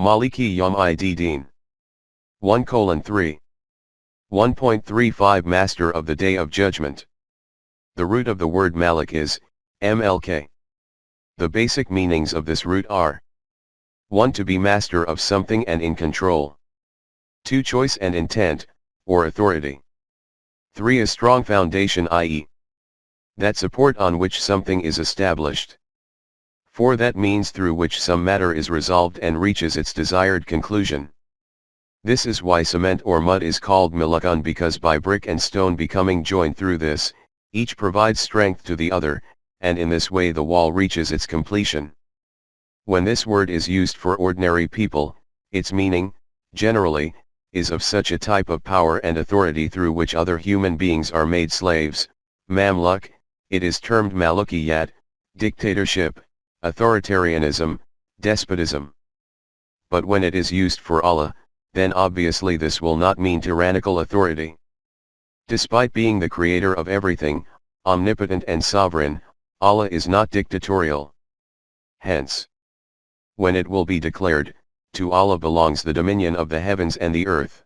Maliki Yawm Din. 1:3. 1.35 Master of the Day of Judgment. The root of the word Malik is MLK. The basic meanings of this root are: 1. To be master of something and in control. 2. Choice and intent, or authority. 3. A strong foundation, i.e., that support on which something is established. 4. That means through which some matter is resolved and reaches its desired conclusion. This is why cement or mud is called milakun, because by brick and stone becoming joined through this, each provides strength to the other, and in this way the wall reaches its completion. When this word is used for ordinary people, its meaning, generally, is of such a type of power and authority through which other human beings are made slaves, mamluk. It is termed malukiyat, dictatorship, authoritarianism, despotism. But when it is used for Allah, then obviously this will not mean tyrannical authority. Despite being the creator of everything, omnipotent and sovereign, Allah is not dictatorial. Hence, when it will be declared, to Allah belongs the dominion of the heavens and the earth.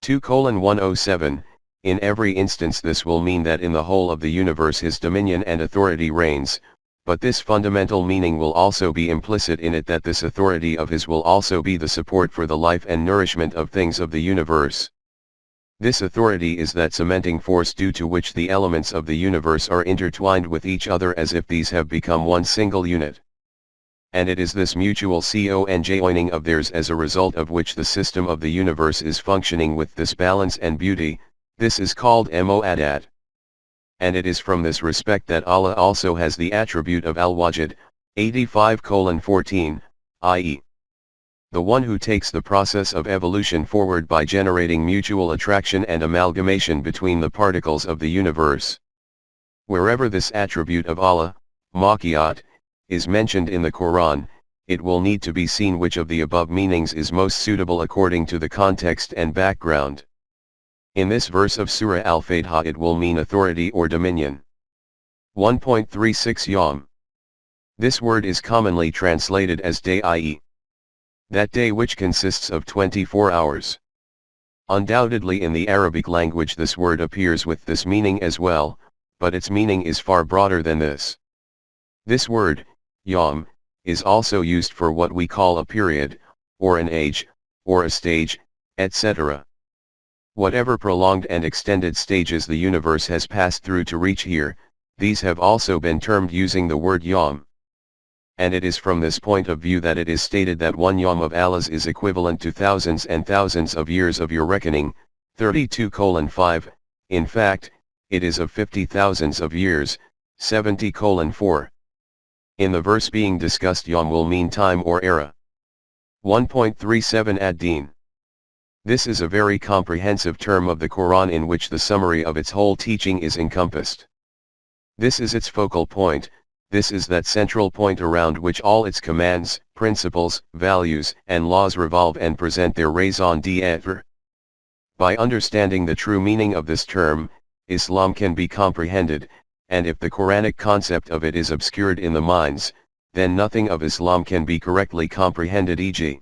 2:107, in every instance this will mean that in the whole of the universe his dominion and authority reigns, but this fundamental meaning will also be implicit in it that this authority of his will also be the support for the life and nourishment of things of the universe. This authority is that cementing force due to which the elements of the universe are intertwined with each other as if these have become one single unit. And it is this mutual conjoining of theirs as a result of which the system of the universe is functioning with this balance and beauty. This is called Mu'adat. And it is from this respect that Allah also has the attribute of Al-Wajid, 85:14, i.e., the one who takes the process of evolution forward by generating mutual attraction and amalgamation between the particles of the universe. Wherever this attribute of Allah, Maqiyat, is mentioned in the Quran, it will need to be seen which of the above meanings is most suitable according to the context and background. In this verse of Surah Al-Fatiha it will mean authority or dominion. 1.36 Yawm. This word is commonly translated as day, i.e., that day which consists of 24 hours. Undoubtedly in the Arabic language this word appears with this meaning as well, but its meaning is far broader than this. This word, Yawm, is also used for what we call a period, or an age, or a stage, etc. Whatever prolonged and extended stages the universe has passed through to reach here, these have also been termed using the word Yawm. And it is from this point of view that it is stated that one Yawm of Allah's is equivalent to thousands and thousands of years of your reckoning, 32:5, in fact, it is of 50,000 of years, 70:4. In the verse being discussed Yawm will mean time or era. 1.37 Ad-Din. This is a very comprehensive term of the Quran in which the summary of its whole teaching is encompassed. This is its focal point, this is that central point around which all its commands, principles, values, and laws revolve and present their raison d'être. By understanding the true meaning of this term, Islam can be comprehended, and if the Quranic concept of it is obscured in the minds, then nothing of Islam can be correctly comprehended, e.g.,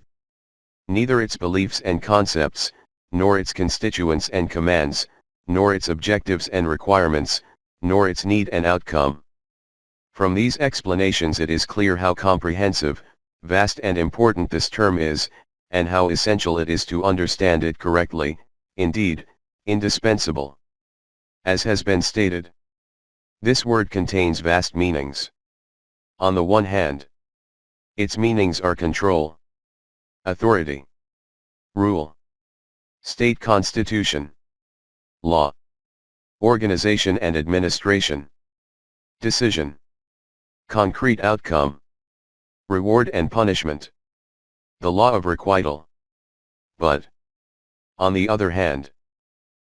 neither its beliefs and concepts, nor its constituents and commands, nor its objectives and requirements, nor its need and outcome. From these explanations it is clear how comprehensive, vast and important this term is, and how essential it is to understand it correctly, indeed, indispensable. As has been stated, this word contains vast meanings. On the one hand, its meanings are control, authority, rule, state constitution, law, organization and administration, decision, concrete outcome, reward and punishment, the law of requital. But, on the other hand,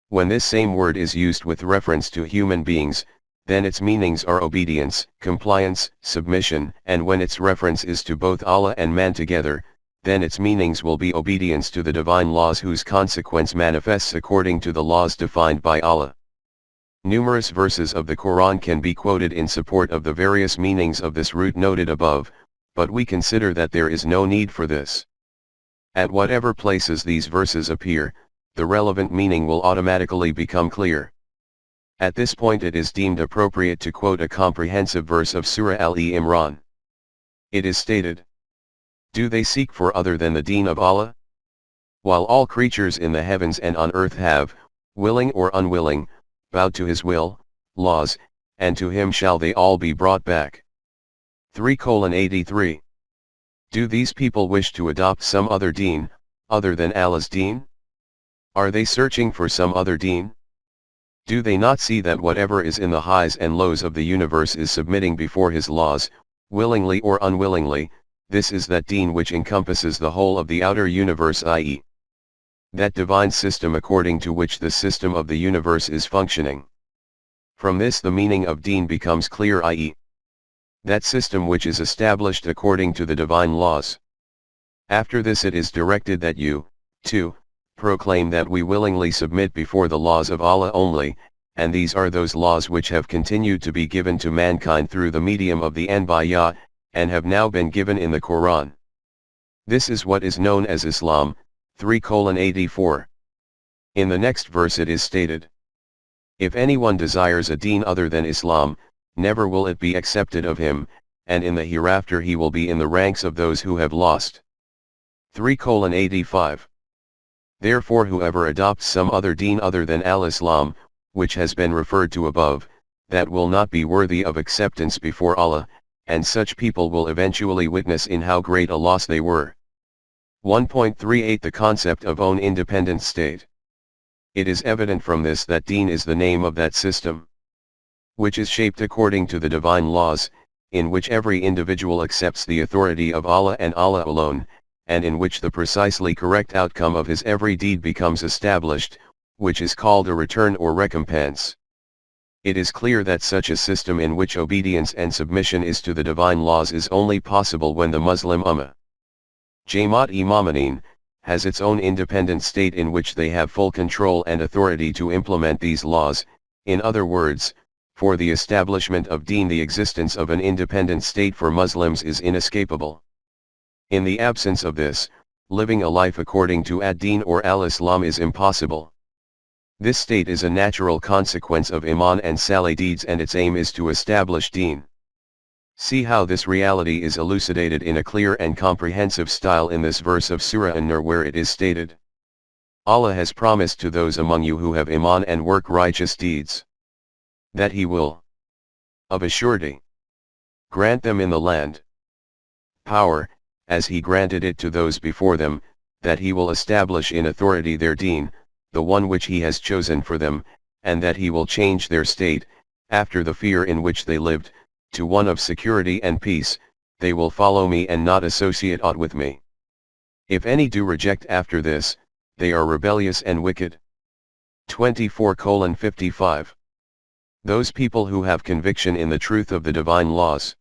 when this same word is used with reference to human beings, then its meanings are obedience, compliance, submission, and when its reference is to both Allah and man together, then its meanings will be obedience to the divine laws whose consequence manifests according to the laws defined by Allah. Numerous verses of the Quran can be quoted in support of the various meanings of this root noted above, but we consider that there is no need for this. At whatever places these verses appear, the relevant meaning will automatically become clear. At this point it is deemed appropriate to quote a comprehensive verse of Surah Al-Imran. It is stated, "Do they seek for other than the deen of Allah? While all creatures in the heavens and on earth have, willing or unwilling, bowed to his will, laws, and to him shall they all be brought back." 3:83. Do these people wish to adopt some other deen, other than Allah's deen? Are they searching for some other deen? Do they not see that whatever is in the highs and lows of the universe is submitting before his laws, willingly or unwillingly? This is that deen which encompasses the whole of the outer universe, i.e., that divine system according to which the system of the universe is functioning. From this the meaning of deen becomes clear, i.e., that system which is established according to the divine laws. After this it is directed that you, too, proclaim that we willingly submit before the laws of Allah only, and these are those laws which have continued to be given to mankind through the medium of the Anbiya, and have now been given in the Quran. This is what is known as Islam. 3:84. In the next verse it is stated, "If anyone desires a deen other than Islam, never will it be accepted of him, and in the hereafter he will be in the ranks of those who have lost." 3:85. Therefore whoever adopts some other deen other than al-Islam, which has been referred to above, that will not be worthy of acceptance before Allah, and such people will eventually witness in how great a loss they were. 1.38 The concept of own independent state. It is evident from this that deen is the name of that system, which is shaped according to the divine laws, in which every individual accepts the authority of Allah and Allah alone, and in which the precisely correct outcome of his every deed becomes established, which is called a return or recompense. It is clear that such a system in which obedience and submission is to the divine laws is only possible when the Muslim Ummah, Jamaat-e-Momineen, has its own independent state in which they have full control and authority to implement these laws. In other words, for the establishment of deen the existence of an independent state for Muslims is inescapable. In the absence of this, living a life according to ad-Din or al-Islam is impossible. This state is a natural consequence of Iman and Salih deeds, and its aim is to establish deen. See how this reality is elucidated in a clear and comprehensive style in this verse of Surah An-Nur, where it is stated, "Allah has promised to those among you who have Iman and work righteous deeds, that He will, of a surety, grant them in the land power, as He granted it to those before them, that He will establish in authority their deen, the one which He has chosen for them, and that He will change their state, after the fear in which they lived, to one of security and peace. They will follow me and not associate aught with me. If any do reject after this, they are rebellious and wicked." 24:55. Those people who have conviction in the truth of the divine laws,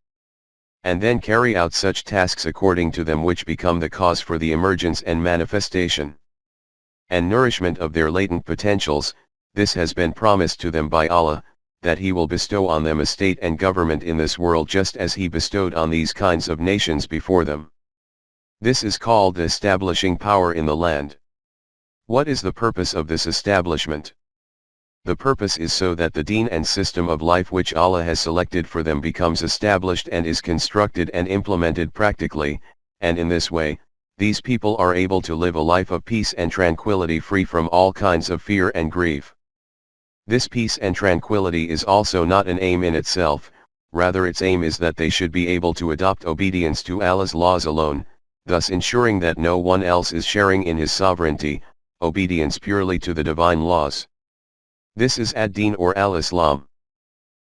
and then carry out such tasks according to them which become the cause for the emergence and manifestation and nourishment of their latent potentials, this has been promised to them by Allah, that He will bestow on them a state and government in this world just as He bestowed on these kinds of nations before them. This is called establishing power in the land. What is the purpose of this establishment? The purpose is so that the deen and system of life which Allah has selected for them becomes established and is constructed and implemented practically, and in this way, these people are able to live a life of peace and tranquility free from all kinds of fear and grief. This peace and tranquility is also not an aim in itself, rather its aim is that they should be able to adopt obedience to Allah's laws alone, thus ensuring that no one else is sharing in His sovereignty, obedience purely to the divine laws. This is ad-Din or al-Islam.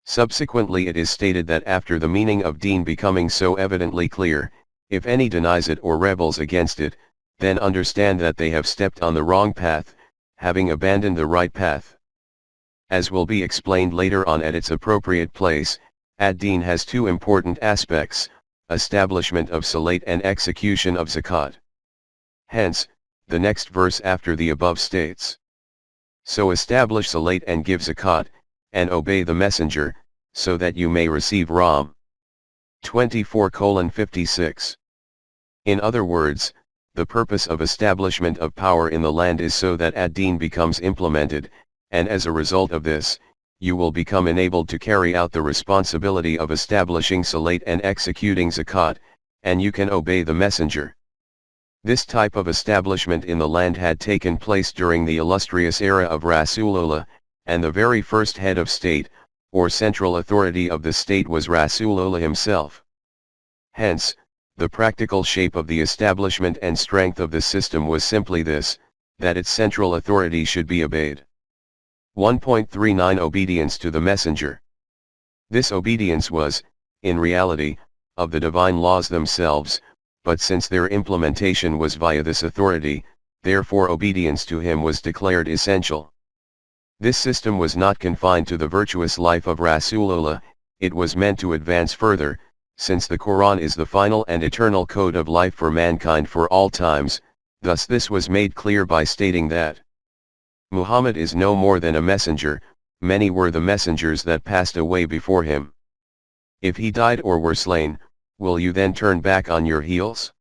Subsequently it is stated that after the meaning of deen becoming so evidently clear, if any denies it or rebels against it, then understand that they have stepped on the wrong path, having abandoned the right path. As will be explained later on at its appropriate place, ad-Din has two important aspects: establishment of salat and execution of zakat. Hence, the next verse after the above states, "So establish salat and give zakat, and obey the messenger, so that you may receive Ram." 24:56. In other words, the purpose of establishment of power in the land is so that ad-din becomes implemented, and as a result of this, you will become enabled to carry out the responsibility of establishing salat and executing zakat, and you can obey the messenger. This type of establishment in the land had taken place during the illustrious era of Rasulullah, and the very first head of state, or central authority of the state was Rasulullah himself. Hence, the practical shape of the establishment and strength of the system was simply this, that its central authority should be obeyed. 1.39 Obedience to the Messenger. This obedience was, in reality, of the divine laws themselves, but since their implementation was via this authority, therefore obedience to him was declared essential. This system was not confined to the virtuous life of Rasulullah, it was meant to advance further, since the Quran is the final and eternal code of life for mankind for all times, thus this was made clear by stating that Muhammad is no more than a messenger, many were the messengers that passed away before him. If he died or were slain, will you then turn back on your heels?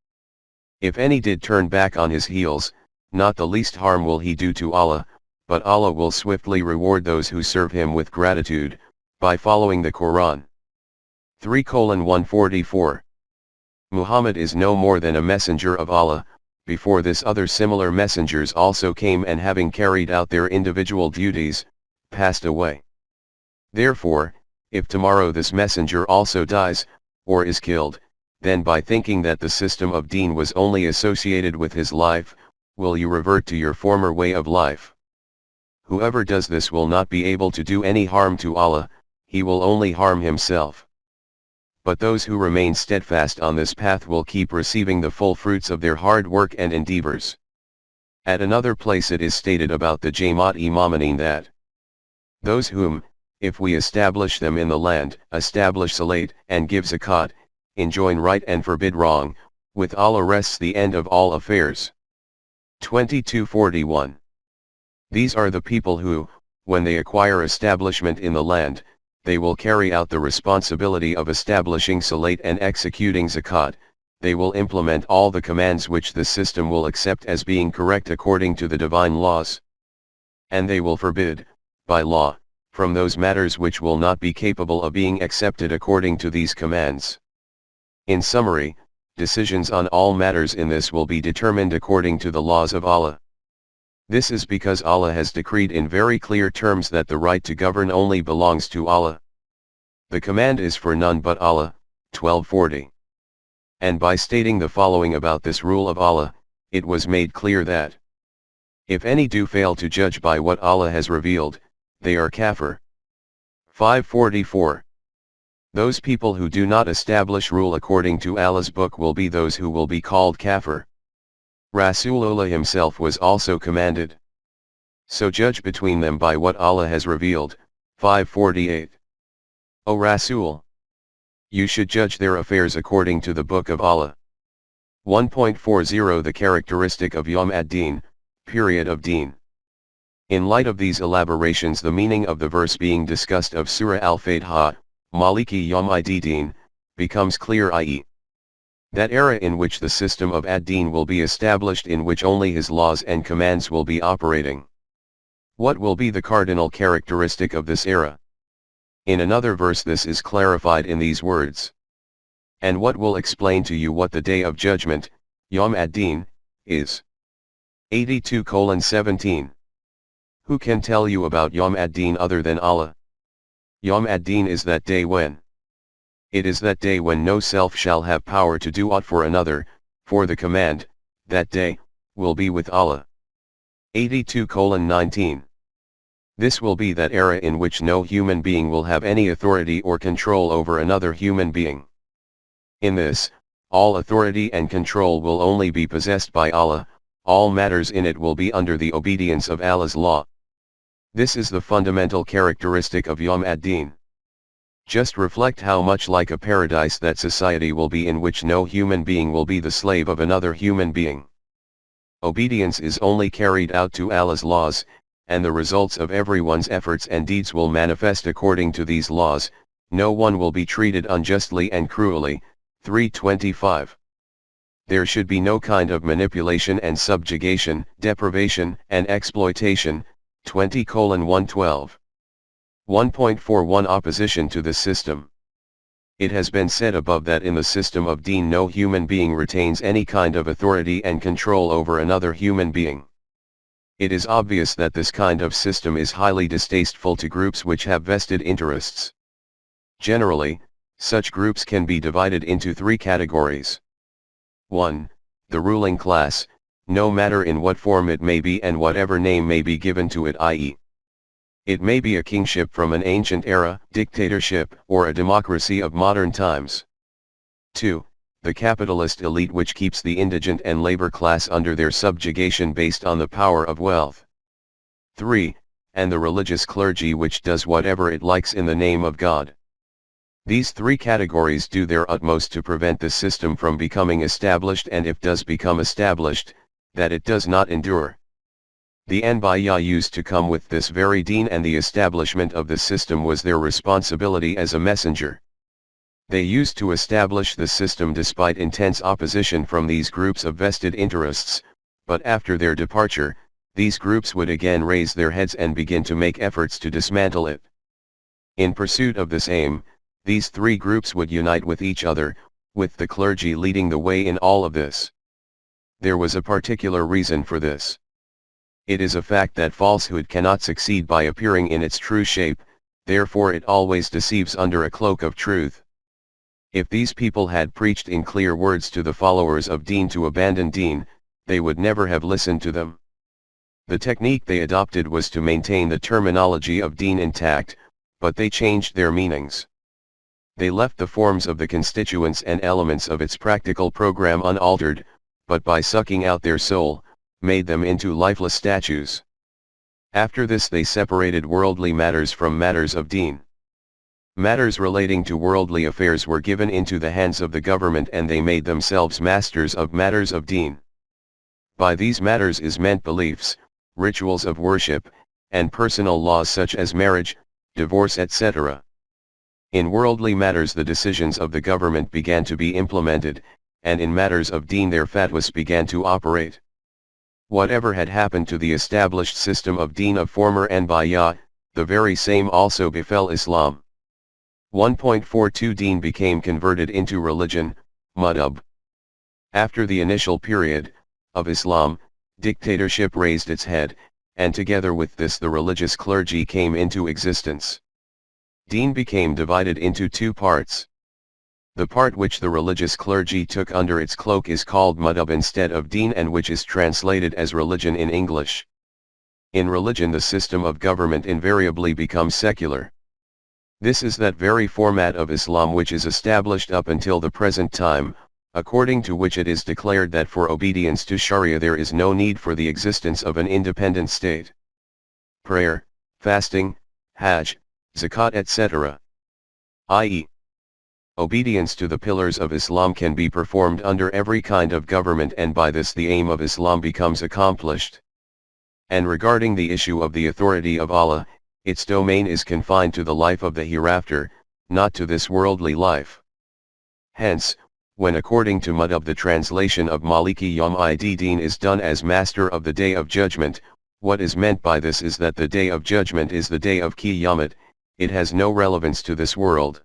If any did turn back on his heels, not the least harm will he do to Allah, but Allah will swiftly reward those who serve him with gratitude, by following the Quran. 3:144 Muhammad is no more than a messenger of Allah. Before this other similar messengers also came and having carried out their individual duties, passed away. Therefore, if tomorrow this messenger also dies, or is killed, then by thinking that the system of deen was only associated with his life, will you revert to your former way of life? Whoever does this will not be able to do any harm to Allah, he will only harm himself. But those who remain steadfast on this path will keep receiving the full fruits of their hard work and endeavors. At another place it is stated about the Jamaat-e-Momineen that those whom, if we establish them in the land, establish salat, and give zakat, enjoin right and forbid wrong, with Allah rests the end of all affairs. 22:41 These are the people who, when they acquire establishment in the land, they will carry out the responsibility of establishing salat and executing zakat, they will implement all the commands which the system will accept as being correct according to the divine laws. And they will forbid, by law, from those matters which will not be capable of being accepted according to these commands. In summary, decisions on all matters in this will be determined according to the laws of Allah. This is because Allah has decreed in very clear terms that the right to govern only belongs to Allah. The command is for none but Allah, 1240. And by stating the following about this rule of Allah, it was made clear that if any do fail to judge by what Allah has revealed, they are kafir. 544. Those people who do not establish rule according to Allah's book will be those who will be called kafir. Rasulullah himself was also commanded. So judge between them by what Allah has revealed. 548. O Rasul! You should judge their affairs according to the book of Allah. 1.40 The characteristic of Yawm ad-Din, period of Deen. In light of these elaborations, the meaning of the verse being discussed of Surah Al-Fatiha, Maliki Yawm ad-Din, becomes clear, i.e. that era in which the system of ad-Din will be established, in which only his laws and commands will be operating. What will be the cardinal characteristic of this era? In another verse this is clarified in these words. And what will explain to you what the day of judgment, Yawm ad-Din, is? 82:17. Who can tell you about Yawm ad-Din other than Allah? Yawm ad-Din is that day when. It is that day when no self shall have power to do aught for another, for the command, that day, will be with Allah. 82:19. This will be that era in which no human being will have any authority or control over another human being. In this, all authority and control will only be possessed by Allah, all matters in it will be under the obedience of Allah's law. This is the fundamental characteristic of Yawm ad-Din. Just reflect how much like a paradise that society will be, in which no human being will be the slave of another human being. Obedience is only carried out to Allah's laws, and the results of everyone's efforts and deeds will manifest according to these laws, no one will be treated unjustly and cruelly. 325. there should be no kind of manipulation and subjugation, deprivation and exploitation. 20:112. 1.41 Opposition to this system. It has been said above that in the system of Deen no human being retains any kind of authority and control over another human being. It is obvious that this kind of system is highly distasteful to groups which have vested interests. Generally, such groups can be divided into three categories. 1. The ruling class, no matter in what form it may be and whatever name may be given to it, i.e. it may be a kingship from an ancient era, dictatorship, or a democracy of modern times. 2. The capitalist elite which keeps the indigent and labor class under their subjugation based on the power of wealth. 3. And the religious clergy which does whatever it likes in the name of God. These three categories do their utmost to prevent this system from becoming established, and if does become established, that it does not endure. The Anbiya used to come with this very deen, and the establishment of the system was their responsibility as a messenger. They used to establish the system despite intense opposition from these groups of vested interests, but after their departure, these groups would again raise their heads and begin to make efforts to dismantle it. In pursuit of this aim, these three groups would unite with each other, with the clergy leading the way in all of this. There was a particular reason for this. It is a fact that falsehood cannot succeed by appearing in its true shape, therefore it always deceives under a cloak of truth. If these people had preached in clear words to the followers of Deen to abandon Deen, they would never have listened to them. The technique they adopted was to maintain the terminology of Deen intact, but they changed their meanings. They left the forms of the constituents and elements of its practical program unaltered, but by sucking out their soul, made them into lifeless statues. After this they separated worldly matters from matters of Deen. Matters relating to worldly affairs were given into the hands of the government, and they made themselves masters of matters of Deen. By these matters is meant beliefs, rituals of worship, and personal laws such as marriage, divorce, etc. In worldly matters the decisions of the government began to be implemented, and in matters of Deen their fatwas began to operate. Whatever had happened to the established system of Deen of former Anbiya, the very same also befell Islam. 1.42 Deen became converted into religion, madhab. After the initial period of Islam, dictatorship raised its head, and together with this the religious clergy came into existence. Deen became divided into two parts. The part which the religious clergy took under its cloak is called madhab instead of Deen, and which is translated as religion in English. In religion the system of government invariably becomes secular. This is that very format of Islam which is established up until the present time, according to which it is declared that for obedience to Sharia there is no need for the existence of an independent state. Prayer, fasting, Hajj, Zakat, etc. i.e., obedience to the pillars of Islam can be performed under every kind of government, and by this the aim of Islam becomes accomplished. And regarding the issue of the authority of Allah, its domain is confined to the life of the hereafter, not to this worldly life. Hence, when according to madhab the translation of Maliki Yawm Din is done as master of the Day of Judgment, what is meant by this is that the Day of Judgment is the day of Qiyamah. It has no relevance to this world.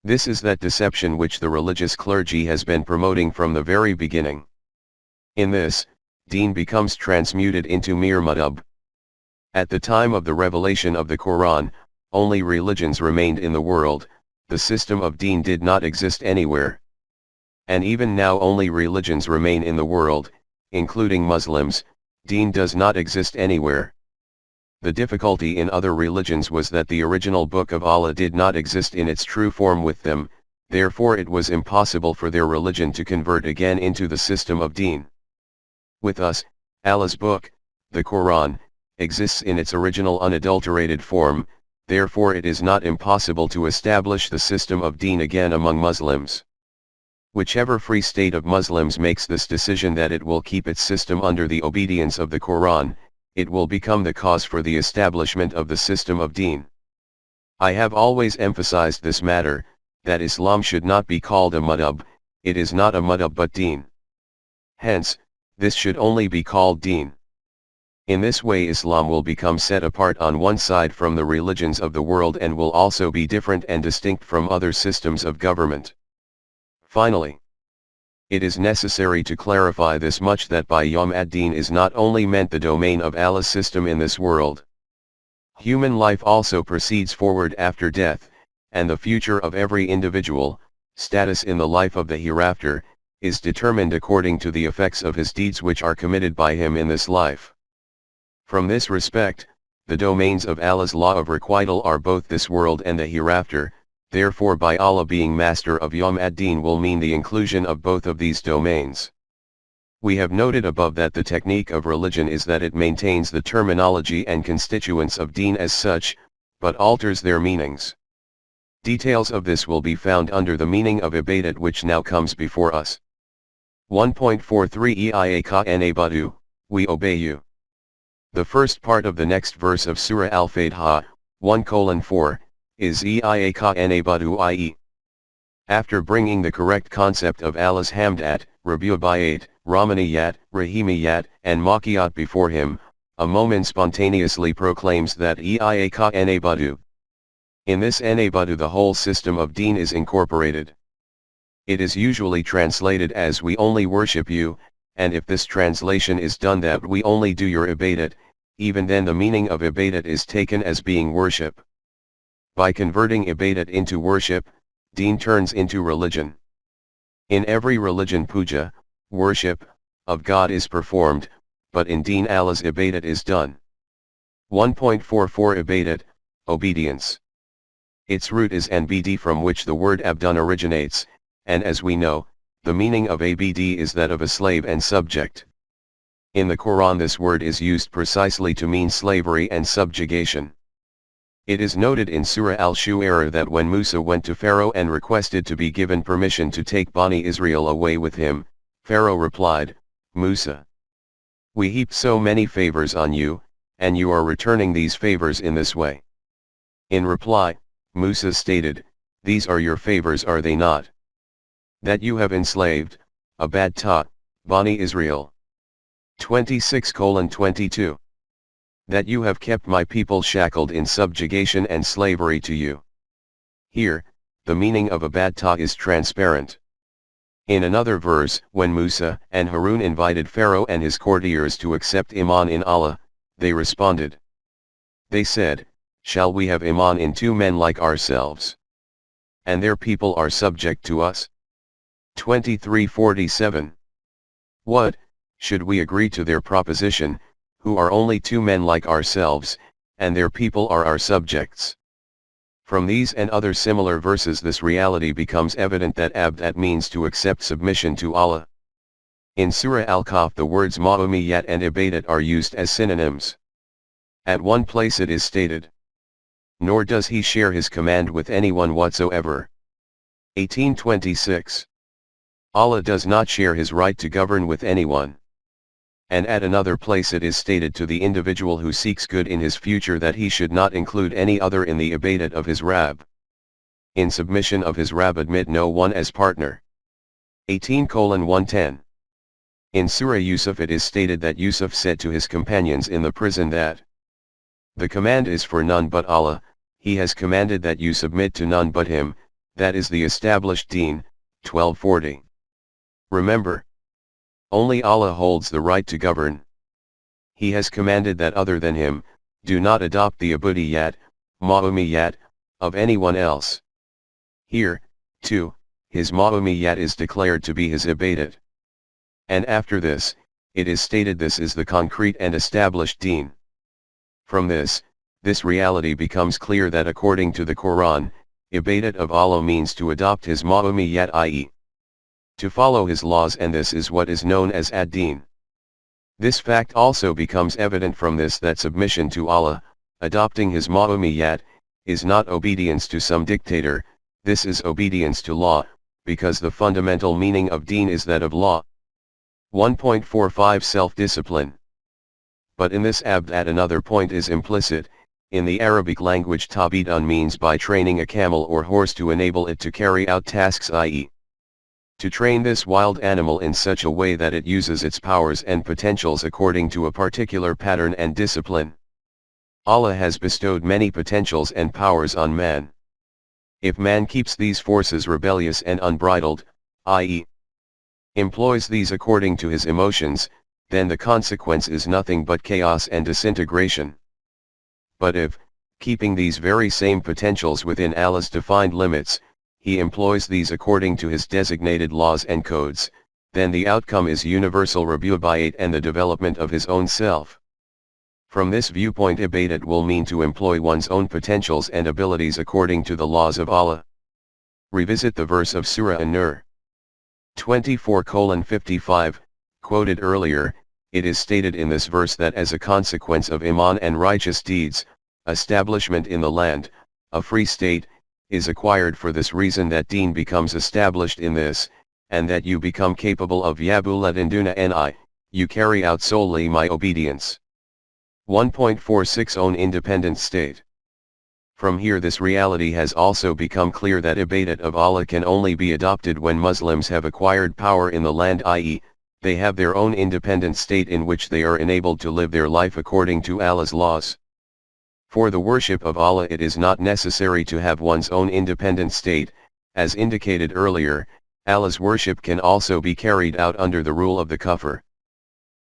This is that deception which the religious clergy has been promoting from the very beginning. In this, Deen becomes transmuted into mere madhab. At the time of the revelation of the Quran, only religions remained in the world, the system of Deen did not exist anywhere. And even now only religions remain in the world, including Muslims. Deen does not exist anywhere. The difficulty in other religions was that the original Book of Allah did not exist in its true form with them, therefore it was impossible for their religion to convert again into the system of Deen. With us, Allah's book, the Quran, exists in its original unadulterated form, therefore it is not impossible to establish the system of Deen again among Muslims. Whichever free state of Muslims makes this decision that it will keep its system under the obedience of the Quran, it will become the cause for the establishment of the system of Deen. I have always emphasized this matter, that Islam should not be called a madhab. It is not a madhab but Deen. Hence, this should only be called deen. In this way Islam will become set apart on one side from the religions of the world and will also be different and distinct from other systems of government. Finally, it is necessary to clarify this much, that by Yawm ad-Din is not only meant the domain of Allah's system in this world. Human life also proceeds forward after death, and the future of every individual, status in the life of the hereafter, is determined according to the effects of his deeds which are committed by him in this life. From this respect, the domains of Allah's law of requital are both this world and the hereafter, therefore by Allah being master of Yawm ad-Din will mean the inclusion of both of these domains. We have noted above that the technique of religion is that it maintains the terminology and constituents of deen as such, but alters their meanings. Details of this will be found under the meaning of ibadat which now comes before us. 1.43 Iaka nabadu, we obey you. The first part of the next verse of Surah Al-Fatiha, 1:4, is Iaka nabadu i.e. After bringing the correct concept of Allah's Hamdat, Rabubayat, Ramaniyat, Rahimiyat, and Makiyat before him, a moment spontaneously proclaims that Iaka nabadu. In this nabadu the whole system of deen is incorporated. It is usually translated as we only worship you, and if this translation is done that we only do your ibadat, even then the meaning of ibadat is taken as being worship. By converting ibadat into worship, deen turns into religion. In every religion puja, worship, of God is performed, but in deen Allah's ibadat is done. 1.44 Ibadat, obedience. Its root is nbd from which the word abdun originates, and as we know, the meaning of abd is that of a slave and subject. In the Quran this word is used precisely to mean slavery and subjugation. It is noted in Surah Al-Shu'ara that when Musa went to Pharaoh and requested to be given permission to take Bani Israel away with him, Pharaoh replied, Musa, we heap so many favors on you, and you are returning these favors in this way. In reply, Musa stated, these are your favors, are they not? That you have enslaved, Abad ta, Bani Israel. 26:22. That you have kept my people shackled in subjugation and slavery to you. Here, the meaning of Abad ta is transparent. In another verse, when Musa and Harun invited Pharaoh and his courtiers to accept Iman in Allah, they responded. They said, shall we have Iman in two men like ourselves? And their people are subject to us? 23:47. What, should we agree to their proposition, who are only two men like ourselves, and their people are our subjects? From these and other similar verses this reality becomes evident that abdat means to accept submission to Allah. In Surah Al-Kahf the words ma'umiyat and ibadat are used as synonyms. At one place it is stated, nor does he share his command with anyone whatsoever. 18:26. Allah does not share his right to govern with anyone. And at another place it is stated to the individual who seeks good in his future that he should not include any other in the ibadat of his Rabb. In submission of his Rabb admit no one as partner. 18:110. In Surah Yusuf it is stated that Yusuf said to his companions in the prison that the command is for none but Allah, he has commanded that you submit to none but him, that is the established deen. 1240. Remember, only Allah holds the right to govern. He has commanded that other than him, do not adopt the abudiyat, ma'umiyat, of anyone else. Here, too, his ma'umiyat is declared to be his ibadat. And after this, it is stated this is the concrete and established deen. From this reality becomes clear that according to the Quran, ibadat of Allah means to adopt his ma'umiyat, i.e. to follow his laws, and this is what is known as ad-din. This fact also becomes evident from this that submission to Allah, adopting his ma'umiyat, is not obedience to some dictator, this is obedience to law, because the fundamental meaning of deen is that of law. 1.45 Self-discipline. But in this abdat another point is implicit. In the Arabic language tabidun means by training a camel or horse to enable it to carry out tasks, i.e. To train this wild animal in such a way that it uses its powers and potentials according to a particular pattern and discipline. Allah has bestowed many potentials and powers on man. If man keeps these forces rebellious and unbridled, i.e., employs these according to his emotions, then the consequence is nothing but chaos and disintegration. But if, keeping these very same potentials within Allah's defined limits, he employs these according to his designated laws and codes, then the outcome is universal rububiyyat and the development of his own self. From this viewpoint, ibadat will mean to employ one's own potentials and abilities according to the laws of Allah. Revisit the verse of Surah An-Nur 24:55, quoted earlier. It is stated in this verse that as a consequence of iman and righteous deeds, establishment in the land, a free state, is acquired for this reason that deen becomes established in this, and that you become capable of yabulatinduna ni, you carry out solely my obedience. 1.46 Own independent state. From here this reality has also become clear that ibadat of Allah can only be adopted when Muslims have acquired power in the land, i.e., they have their own independent state in which they are enabled to live their life according to Allah's laws. For the worship of Allah it is not necessary to have one's own independent state. As indicated earlier, Allah's worship can also be carried out under the rule of the kufr.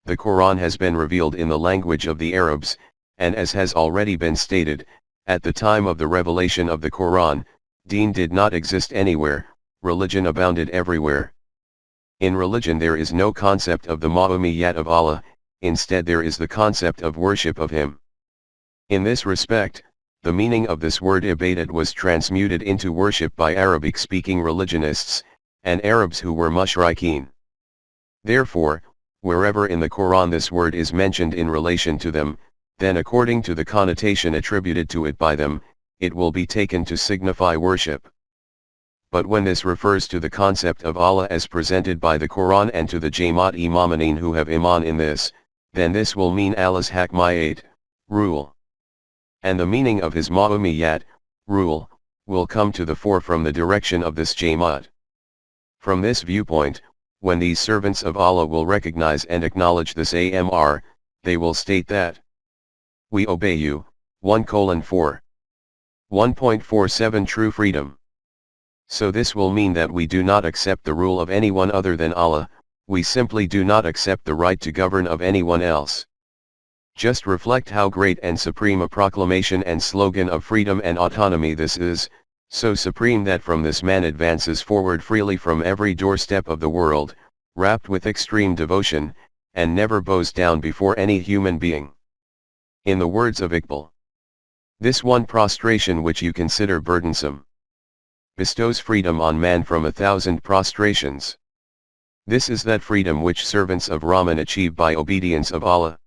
The Quran has been revealed in the language of the Arabs, and as has already been stated, at the time of the revelation of the Quran, deen did not exist anywhere, religion abounded everywhere. In religion there is no concept of the ma'umiyyat of Allah, instead there is the concept of worship of Him. In this respect, the meaning of this word ibadat was transmuted into worship by Arabic-speaking religionists, and Arabs who were mushrikeen. Therefore, wherever in the Quran this word is mentioned in relation to them, then according to the connotation attributed to it by them, it will be taken to signify worship. But when this refers to the concept of Allah as presented by the Quran and to the Jamaat-e-Mu'minin who have iman in this, then this will mean Allah's hakmiyyat, rule. And the meaning of his ma'umiyyat, rule, will come to the fore from the direction of this Jamaat. From this viewpoint, when these servants of Allah will recognize and acknowledge this amr, they will state that we obey you. 1:4. 1.47 True freedom. So this will mean that we do not accept the rule of anyone other than Allah, we simply do not accept the right to govern of anyone else. Just reflect how great and supreme a proclamation and slogan of freedom and autonomy this is, so supreme that from this man advances forward freely from every doorstep of the world, wrapped with extreme devotion, and never bows down before any human being. In the words of Iqbal, this one prostration which you consider burdensome bestows freedom on man from 1,000 prostrations. This is that freedom which servants of Rahman achieve by obedience of Allah.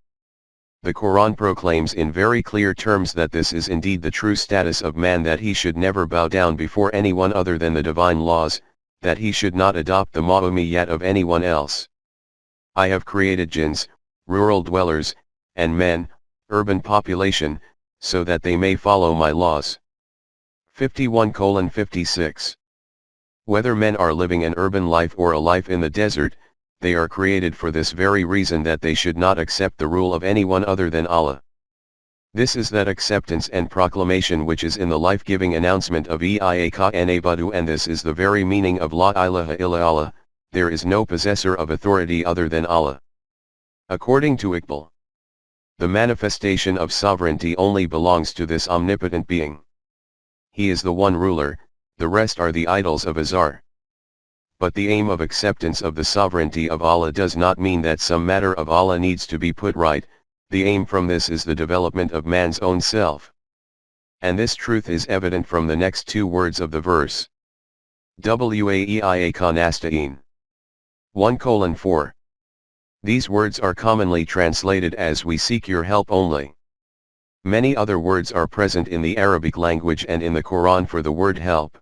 The Quran proclaims in very clear terms that this is indeed the true status of man, that he should never bow down before anyone other than the divine laws, that he should not adopt the ma'umiyyat of anyone else. I have created jinns, rural dwellers, and men, urban population, so that they may follow my laws. 51:56. Whether men are living an urban life or a life in the desert, they are created for this very reason, that they should not accept the rule of anyone other than Allah. This is that acceptance and proclamation which is in the life-giving announcement of Iyaka na'budu, and this is the very meaning of La ilaha illa Allah, there is no possessor of authority other than Allah. According to Iqbal, the manifestation of sovereignty only belongs to this omnipotent being. He is the one ruler, the rest are the idols of Azar. But the aim of acceptance of the sovereignty of Allah does not mean that some matter of Allah needs to be put right, the aim from this is the development of man's own self. And this truth is evident from the next two words of the verse. Wa'iyaka nasta'in. 1:4. These words are commonly translated as we seek your help only. Many other words are present in the Arabic language and in the Quran for the word help.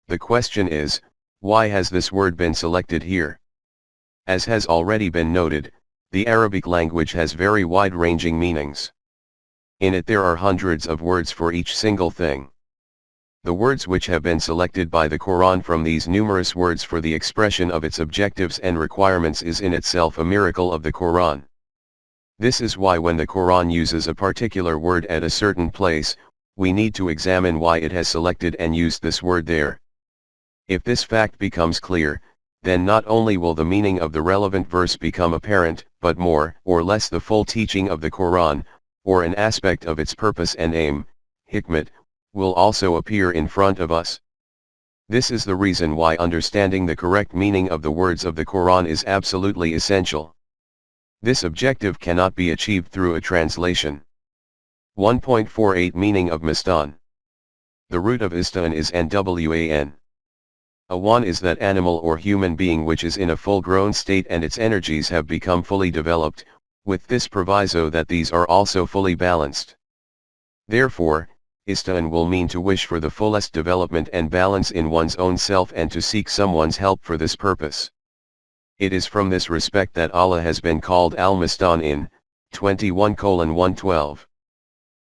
The question is, why has this word been selected here? As has already been noted, the Arabic language has very wide-ranging meanings. In it there are hundreds of words for each single thing. The words which have been selected by the Quran from these numerous words for the expression of its objectives and requirements is in itself a miracle of the Quran. This is why when the Quran uses a particular word at a certain place, we need to examine why it has selected and used this word there. If this fact becomes clear, then not only will the meaning of the relevant verse become apparent, but more or less the full teaching of the Quran, or an aspect of its purpose and aim, hikmat, will also appear in front of us. This is the reason why understanding the correct meaning of the words of the Quran is absolutely essential. This objective cannot be achieved through a translation. 1.48 Meaning of Mistan. The root of istan is nwan. A wan is that animal or human being which is in a full-grown state and its energies have become fully developed, with this proviso that these are also fully balanced. Therefore, istan will mean to wish for the fullest development and balance in one's own self and to seek someone's help for this purpose. It is from this respect that Allah has been called Al-Mistan in 21:112.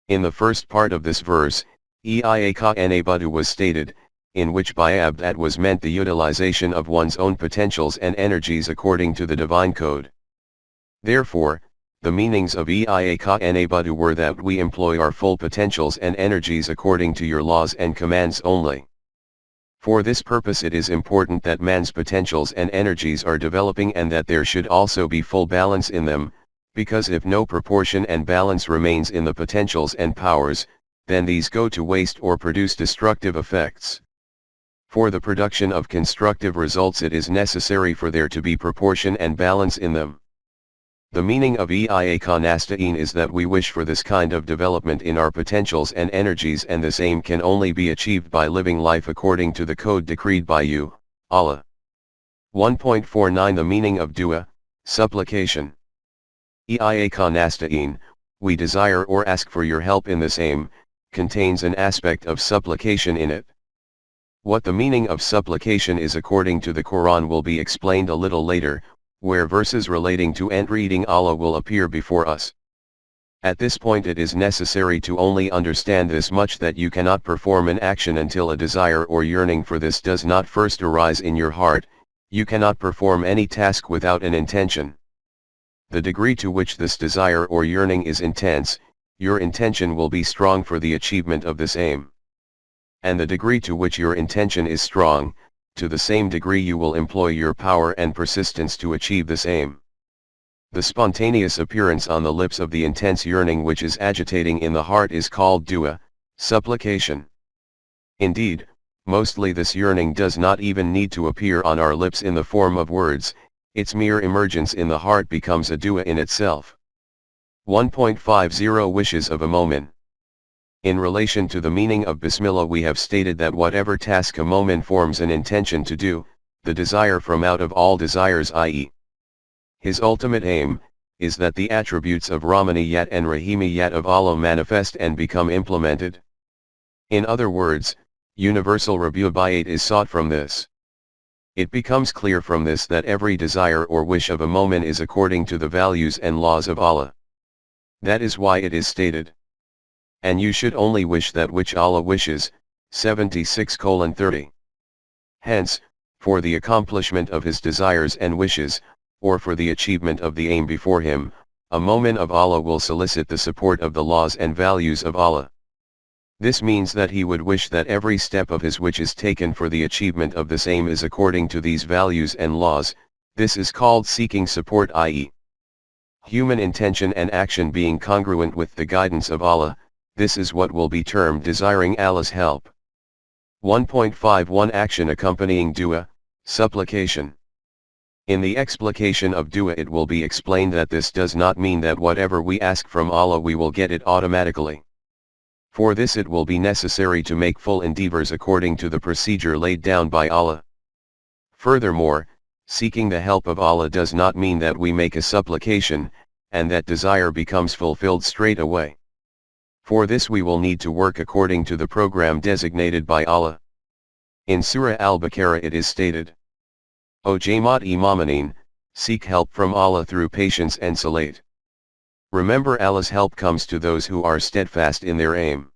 In the first part of this verse, Eia Nabadu was stated, in which by abd was meant the utilization of one's own potentials and energies according to the divine code. Therefore, the meanings of Eia Nabadu were that we employ our full potentials and energies according to your laws and commands only. For this purpose it is important that man's potentials and energies are developing and that there should also be full balance in them, because if no proportion and balance remains in the potentials and powers, then these go to waste or produce destructive effects. For the production of constructive results it is necessary for there to be proportion and balance in them. The meaning of Eia Nasta'in is that we wish for this kind of development in our potentials and energies, and this aim can only be achieved by living life according to the code decreed by you, Allah. 1.49 The meaning of dua, supplication. Eia Nasta'in, we desire or ask for your help in this aim, contains an aspect of supplication in it. What the meaning of supplication is according to the Quran will be explained a little later, where verses relating to entreating Allah will appear before us. At this point it is necessary to only understand this much, that you cannot perform an action until a desire or yearning for this does not first arise in your heart. You cannot perform any task without an intention. The degree to which this desire or yearning is intense, your intention will be strong for the achievement of this aim. And the degree to which your intention is strong, to the same degree you will employ your power and persistence to achieve this aim. The spontaneous appearance on the lips of the intense yearning which is agitating in the heart is called dua, supplication. Indeed, mostly this yearning does not even need to appear on our lips in the form of words, its mere emergence in the heart becomes a dua in itself. 1.50 Wishes of a Momin. In relation to the meaning of Bismillah we have stated that whatever task a momin forms an intention to do, the desire from out of all desires, i.e. his ultimate aim, is that the attributes of Rahmaniyat and Rahimiyat of Allah manifest and become implemented. In other words, universal Rabubayat is sought from this. It becomes clear from this that every desire or wish of a momin is according to the values and laws of Allah. That is why it is stated, and you should only wish that which Allah wishes, 76:30. Hence, for the accomplishment of his desires and wishes, or for the achievement of the aim before him, a momin of Allah will solicit the support of the laws and values of Allah. This means that he would wish that every step of his which is taken for the achievement of this aim is according to these values and laws. This is called seeking support, i.e. human intention and action being congruent with the guidance of Allah. This is what will be termed desiring Allah's help. 1.51 Action accompanying dua, supplication. In the explication of dua it will be explained that this does not mean that whatever we ask from Allah we will get it automatically. For this it will be necessary to make full endeavors according to the procedure laid down by Allah. Furthermore, seeking the help of Allah does not mean that we make a supplication, and that desire becomes fulfilled straight away. For this we will need to work according to the program designated by Allah. In Surah Al-Baqarah it is stated, O Jamaat-e-Mu'minin, seek help from Allah through patience and salat. Remember Allah's help comes to those who are steadfast in their aim.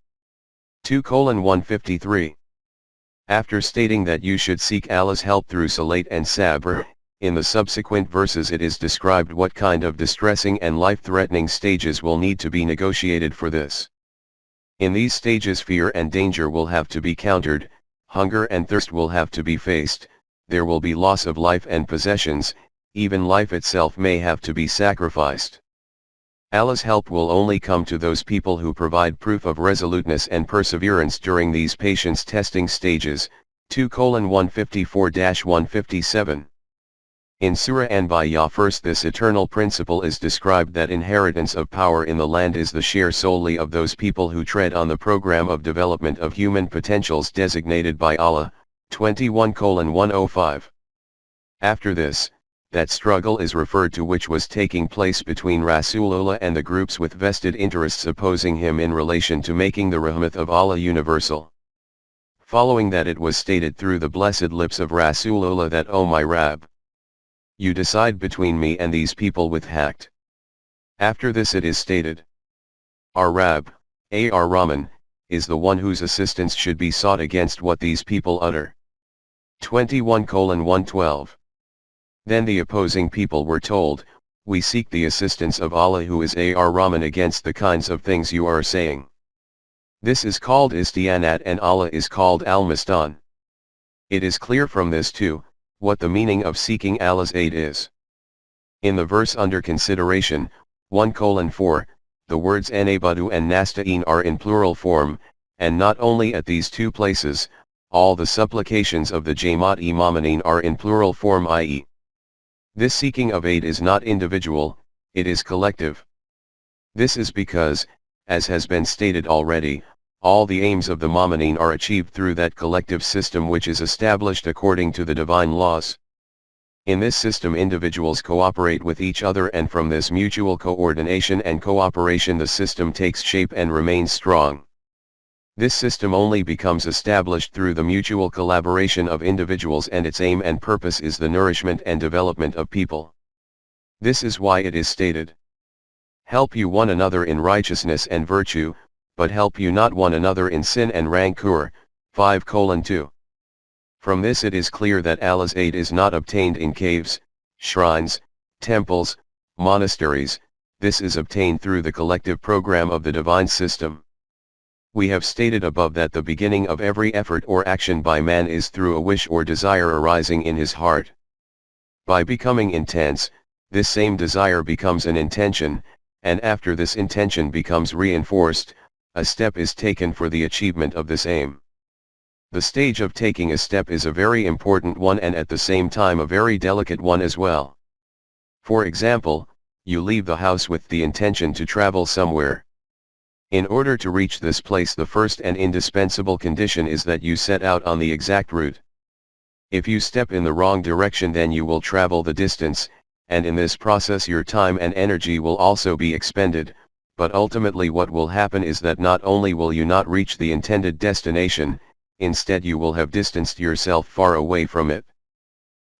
2:153. After stating that you should seek Allah's help through salat and sabr, in the subsequent verses it is described what kind of distressing and life-threatening stages will need to be negotiated for this. In these stages fear and danger will have to be countered, hunger and thirst will have to be faced, there will be loss of life and possessions, even life itself may have to be sacrificed. Allah's help will only come to those people who provide proof of resoluteness and perseverance during these patience testing stages. 2:154-157. In Sura Anbiya first this eternal principle is described that inheritance of power in the land is the share solely of those people who tread on the program of development of human potentials designated by Allah. 21:105. After this, that struggle is referred to which was taking place between Rasulullah and the groups with vested interests opposing him in relation to making the rahmat of Allah universal. Following that it was stated through the blessed lips of Rasulullah that, O my Rabb, you decide between me and these people with haqq. After this it is stated, our Rabb, Ar Rahman, is the one whose assistance should be sought against what these people utter. 21:112. Then the opposing people were told, we seek the assistance of Allah who is Ar Rahman against the kinds of things you are saying. This is called istianat and Allah is called al-Mustan. It is clear from this too, what the meaning of seeking Allah's aid is. In the verse under consideration, 1:4, the words anabadu and nasta'in are in plural form, and not only at these two places, all the supplications of the Jamaat Imamanin are in plural form, i.e. this seeking of aid is not individual, it is collective. This is because, as has been stated already, all the aims of the Mu'minin are achieved through that collective system which is established according to the divine laws. In this system individuals cooperate with each other, and from this mutual coordination and cooperation the system takes shape and remains strong. This system only becomes established through the mutual collaboration of individuals, and its aim and purpose is the nourishment and development of people. This is why it is stated, help you one another in righteousness and virtue, but help you not one another in sin and rancor. 5:2. From this it is clear that Allah's aid is not obtained in caves, shrines, temples, monasteries, this is obtained through the collective program of the divine system. We have stated above that the beginning of every effort or action by man is through a wish or desire arising in his heart. By becoming intense, this same desire becomes an intention, and after this intention becomes reinforced, a step is taken for the achievement of this aim. The stage of taking a step is a very important one and at the same time a very delicate one as well. For example, you leave the house with the intention to travel somewhere. In order to reach this place, the first and indispensable condition is that you set out on the exact route. If you step in the wrong direction, then you will travel the distance, and in this process your time and energy will also be expended, but ultimately what will happen is that not only will you not reach the intended destination, instead you will have distanced yourself far away from it.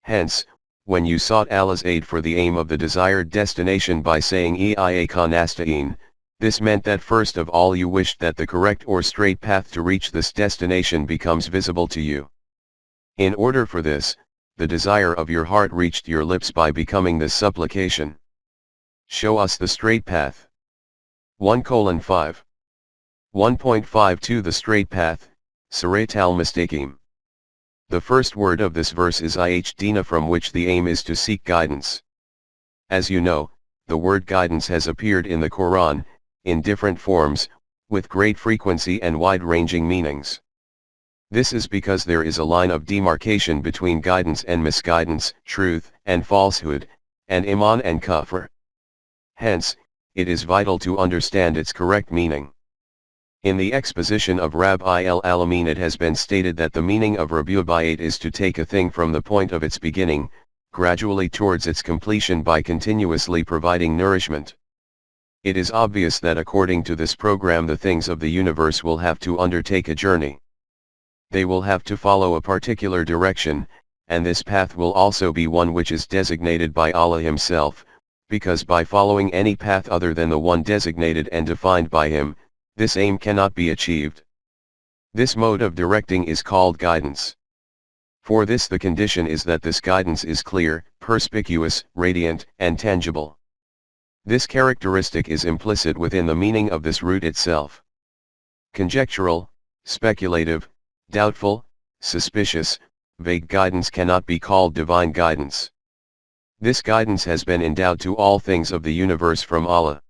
Hence, when you sought Allah's aid for the aim of the desired destination by saying Iaka nasta'in, this meant that first of all you wished that the correct or straight path to reach this destination becomes visible to you. In order for this, the desire of your heart reached your lips by becoming this supplication. Show us the straight path. 1:5. 1.52 The straight path, Sirat al-Mustaqim. The first word of this verse is Ihdina, from which the aim is to seek guidance. As you know, the word guidance has appeared in the Quran, in different forms, with great frequency and wide-ranging meanings. This is because there is a line of demarcation between guidance and misguidance, truth and falsehood, and iman and kufr. Hence, it is vital to understand its correct meaning. In the exposition of Rabbi al-Alamin it has been stated that the meaning of Rabu'bayat is to take a thing from the point of its beginning, gradually towards its completion by continuously providing nourishment. It is obvious that according to this program the things of the universe will have to undertake a journey. They will have to follow a particular direction, and this path will also be one which is designated by Allah Himself, because by following any path other than the one designated and defined by Him, this aim cannot be achieved. This mode of directing is called guidance. For this the condition is that this guidance is clear, perspicuous, radiant, and tangible. This characteristic is implicit within the meaning of this root itself. Conjectural, speculative, doubtful, suspicious, vague guidance cannot be called divine guidance. This guidance has been endowed to all things of the universe from Allah.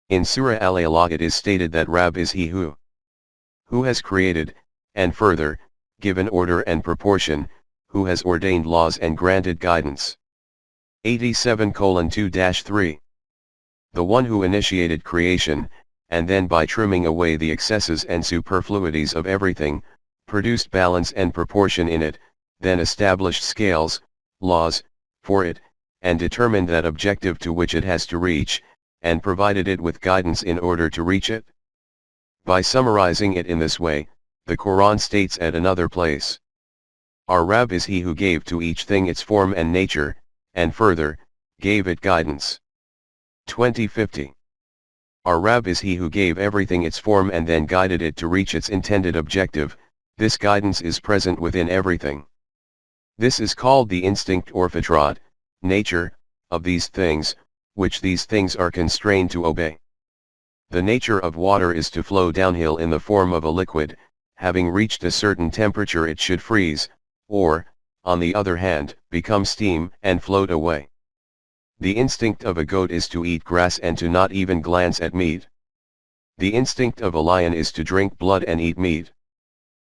In Surah Al-Alaq it is stated that Rabb is He who has created, and further, given order and proportion, who has ordained laws and granted guidance. 87:2-3. The one who initiated creation, and then by trimming away the excesses and superfluities of everything, produced balance and proportion in it, then established scales, laws, for it, and determined that objective to which it has to reach, and provided it with guidance in order to reach it. By summarizing it in this way, the Quran states at another place, "Our Rabb is He who gave to each thing its form and nature, and further, gave it guidance." 20:50. Our Rabb is He who gave everything its form and then guided it to reach its intended objective. This guidance is present within everything. This is called the instinct or fitrat, nature, of these things, which these things are constrained to obey. The nature of water is to flow downhill in the form of a liquid. Having reached a certain temperature it should freeze, or, on the other hand, become steam and float away. The instinct of a goat is to eat grass and to not even glance at meat. The instinct of a lion is to drink blood and eat meat.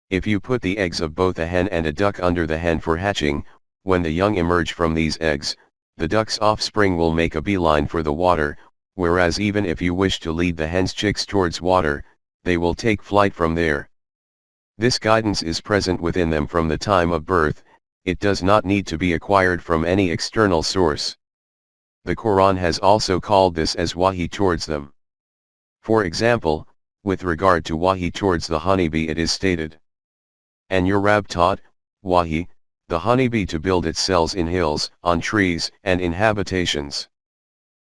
If you put the eggs of both a hen and a duck under the hen for hatching, when the young emerge from these eggs, the duck's offspring will make a beeline for the water, whereas even if you wish to lead the hen's chicks towards water, they will take flight from there. This guidance is present within them from the time of birth. It does not need to be acquired from any external source. The Quran has also called this as wahi towards them. For example, with regard to wahi towards the honeybee it is stated, "And your Rabb taught, wahi, the honeybee to build its cells in hills, on trees, and in habitations."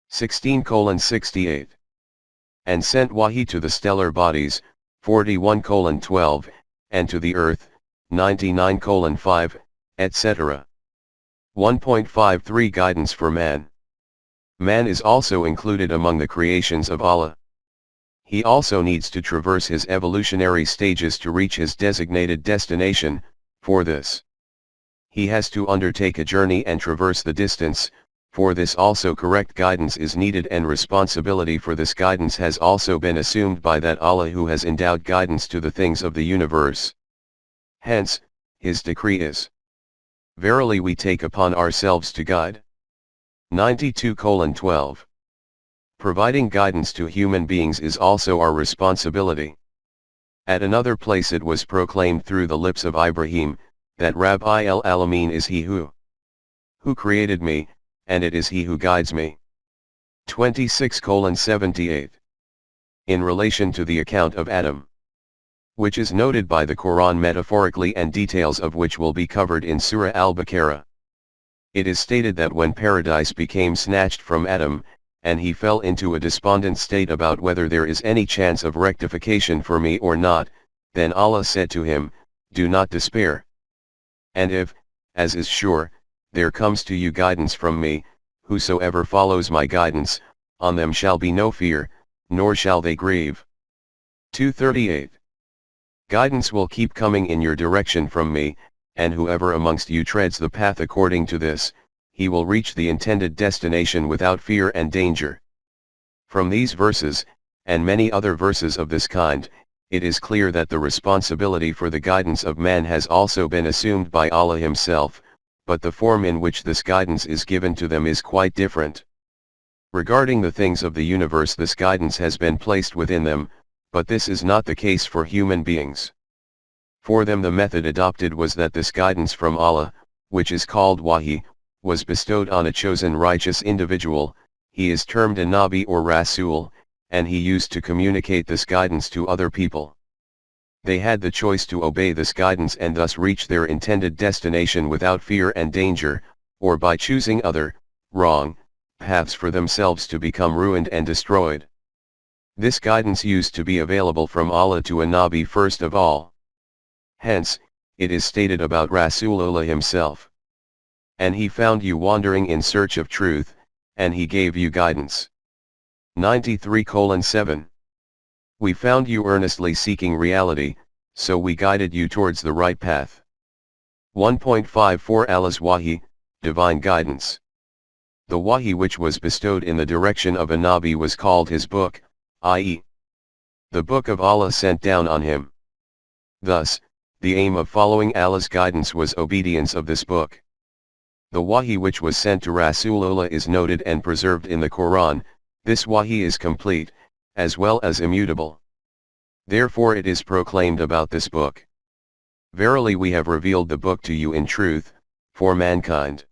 16:68. "And sent wahi to the stellar bodies," 41:12, "and to the earth," 99:5, etc. 1.53 Guidance for man. Man is also included among the creations of Allah. He also needs to traverse his evolutionary stages to reach his designated destination. For this, he has to undertake a journey and traverse the distance. For this also correct guidance is needed, and responsibility for this guidance has also been assumed by that Allah who has endowed guidance to the things of the universe. Hence, His decree is, "Verily we take upon ourselves to guide." 92:12. Providing guidance to human beings is also our responsibility. At another place it was proclaimed through the lips of Ibrahim, that Rabbi al-Alamin is He who created me, and it is He who guides me. 26:78. In relation to the account of Adam, which is noted by the Quran metaphorically and details of which will be covered in Surah Al-Baqarah, it is stated that when paradise became snatched from Adam, and he fell into a despondent state about whether there is any chance of rectification for me or not, then Allah said to him, "Do not despair. And if, as is sure, there comes to you guidance from me, whosoever follows my guidance, on them shall be no fear, nor shall they grieve." 238. Guidance will keep coming in your direction from me, and whoever amongst you treads the path according to this, he will reach the intended destination without fear and danger. From these verses, and many other verses of this kind, it is clear that the responsibility for the guidance of man has also been assumed by Allah Himself, but the form in which this guidance is given to them is quite different. Regarding the things of the universe, this guidance has been placed within them, but this is not the case for human beings. For them the method adopted was that this guidance from Allah, which is called wahi, was bestowed on a chosen righteous individual. He is termed a Nabi or Rasool, and he used to communicate this guidance to other people. They had the choice to obey this guidance and thus reach their intended destination without fear and danger, or by choosing other, wrong, paths for themselves to become ruined and destroyed. This guidance used to be available from Allah to a Nabi first of all. Hence, it is stated about Rasulullah himself. And he found you wandering in search of truth, and he gave you guidance. 93:7. We found you earnestly seeking reality, so we guided you towards the right path. 1.54 Allah's Wahi, Divine Guidance. The Wahi which was bestowed in the direction of a Nabi was called his book, i.e., the book of Allah sent down on him. Thus, the aim of following Allah's guidance was obedience of this book. The Wahi which was sent to Rasulullah is noted and preserved in the Quran. This Wahi is complete, as well as immutable. Therefore it is proclaimed about this book. Verily we have revealed the book to you in truth, for mankind.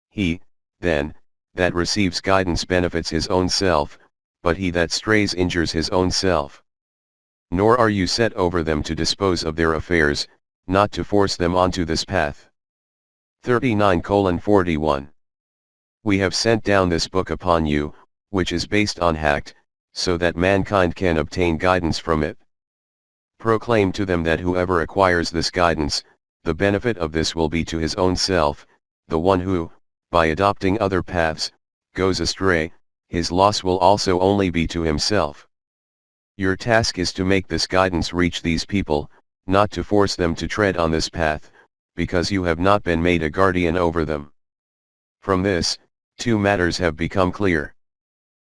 He, then, that receives guidance benefits his own self, but he that strays injures his own self. Nor are you set over them to dispose of their affairs, not to force them onto this path. 39:41. We have sent down this book upon you, which is based on Haqq, so that mankind can obtain guidance from it. Proclaim to them that whoever acquires this guidance, the benefit of this will be to his own self. The one who, by adopting other paths, goes astray, his loss will also only be to himself. Your task is to make this guidance reach these people, not to force them to tread on this path, because you have not been made a guardian over them. From this, two matters have become clear.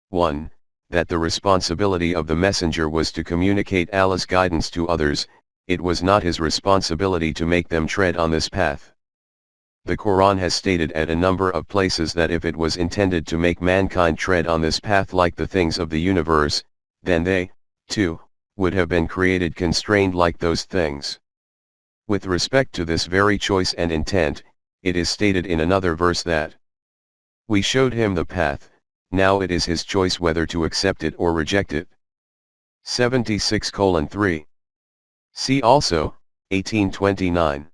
1. That the responsibility of the messenger was to communicate Allah's guidance to others, it was not his responsibility to make them tread on this path. The Quran has stated at a number of places that if it was intended to make mankind tread on this path like the things of the universe, then they, too, would have been created constrained like those things. With respect to this very choice and intent, it is stated in another verse that we showed him the path, now it is his choice whether to accept it or reject it. 76:3. See also, 18:29.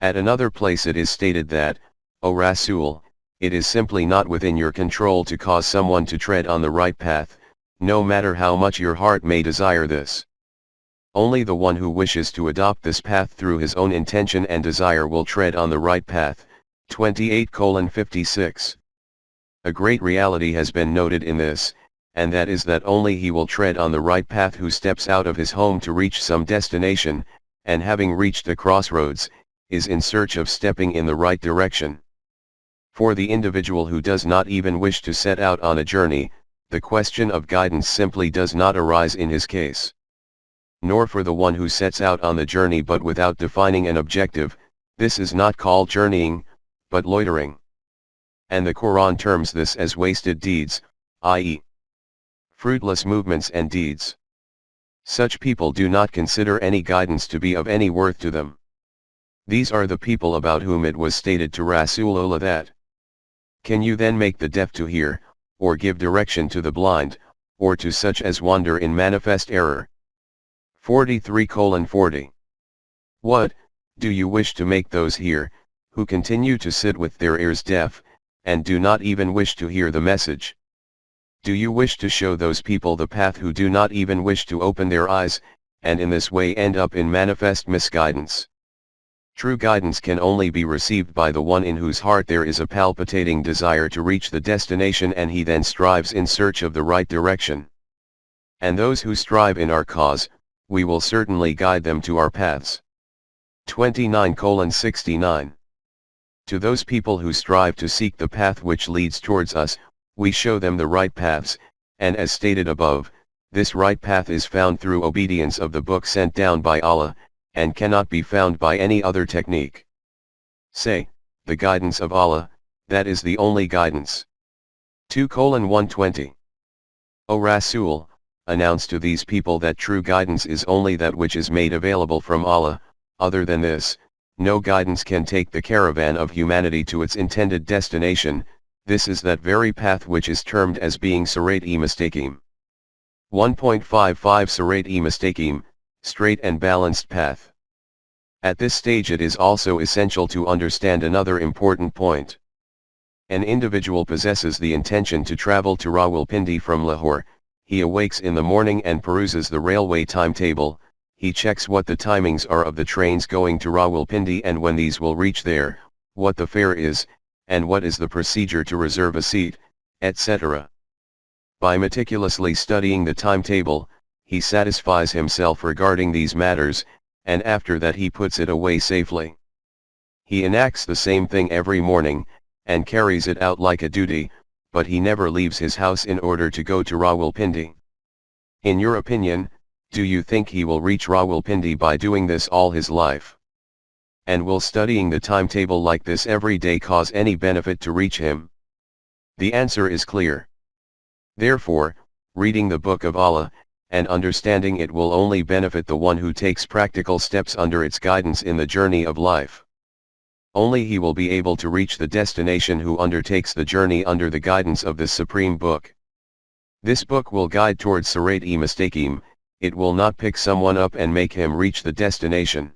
At another place it is stated that, O Rasool, it is simply not within your control to cause someone to tread on the right path, no matter how much your heart may desire this. Only the one who wishes to adopt this path through his own intention and desire will tread on the right path. 28:56. A great reality has been noted in this, and that is that only he will tread on the right path who steps out of his home to reach some destination, and having reached a crossroads, is in search of stepping in the right direction. For the individual who does not even wish to set out on a journey, the question of guidance simply does not arise in his case. Nor for the one who sets out on the journey but without defining an objective, this is not called journeying, but loitering. And the Quran terms this as wasted deeds, i.e., fruitless movements and deeds. Such people do not consider any guidance to be of any worth to them. These are the people about whom it was stated to Rasulullah that, can you then make the deaf to hear, or give direction to the blind, or to such as wander in manifest error? 43:40. What, do you wish to make those hear, who continue to sit with their ears deaf, and do not even wish to hear the message? Do you wish to show those people the path who do not even wish to open their eyes, and in this way end up in manifest misguidance? True guidance can only be received by the one in whose heart there is a palpitating desire to reach the destination and he then strives in search of the right direction. And those who strive in our cause, we will certainly guide them to our paths. 29:69. To those people who strive to seek the path which leads towards us, we show them the right paths, and as stated above, this right path is found through obedience of the book sent down by Allah, and cannot be found by any other technique. Say, the guidance of Allah, that is the only guidance. 2:120. O Rasool, announce to these people that true guidance is only that which is made available from Allah. Other than this, no guidance can take the caravan of humanity to its intended destination. This is that very path which is termed as being Sirat-e-Mustaqim. 1.55 Sirat-e-Mustaqim, straight and balanced path. At this stage it is also essential to understand another important point. An individual possesses the intention to travel to Rawalpindi from Lahore. He awakes in the morning and peruses the railway timetable. he checks what the timings are of the trains going to Rawalpindi and when these will reach there, what the fare is, and what is the procedure to reserve a seat, etc. By meticulously studying the timetable, he satisfies himself regarding these matters, and after that he puts it away safely. He enacts the same thing every morning, and carries it out like a duty, but he never leaves his house in order to go to Rawalpindi. In your opinion, do you think he will reach Rawalpindi by doing this all his life? And will studying the timetable like this every day cause any benefit to reach him? The answer is clear. Therefore, reading the Book of Allah, and understanding it will only benefit the one who takes practical steps under its guidance in the journey of life. Only he will be able to reach the destination who undertakes the journey under the guidance of this supreme book. This book will guide towards Sirat-e-Mustaqim, it will not pick someone up and make him reach the destination.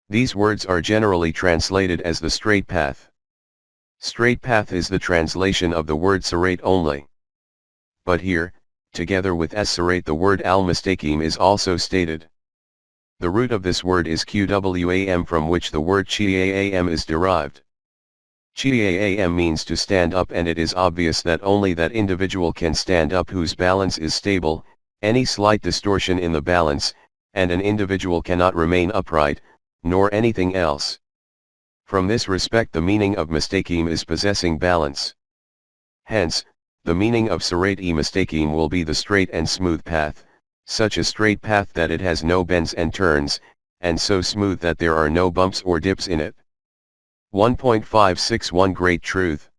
These words are generally translated as the straight path. Straight path is the translation of the word Sirat only. But here, together with as-Sirat, the word al-Mustaqim is also stated. The root of this word is qwam, from which the word qiam is derived. Qiam means to stand up, and it is obvious that only that individual can stand up whose balance is stable. Any slight distortion in the balance, and an individual cannot remain upright, nor anything else. From this respect the meaning of mustaqim is possessing balance. Hence, the meaning of Sirat-e-Mustaqim will be the straight and smooth path, such a straight path that it has no bends and turns, and so smooth that there are no bumps or dips in it. 1.561 Great Truth.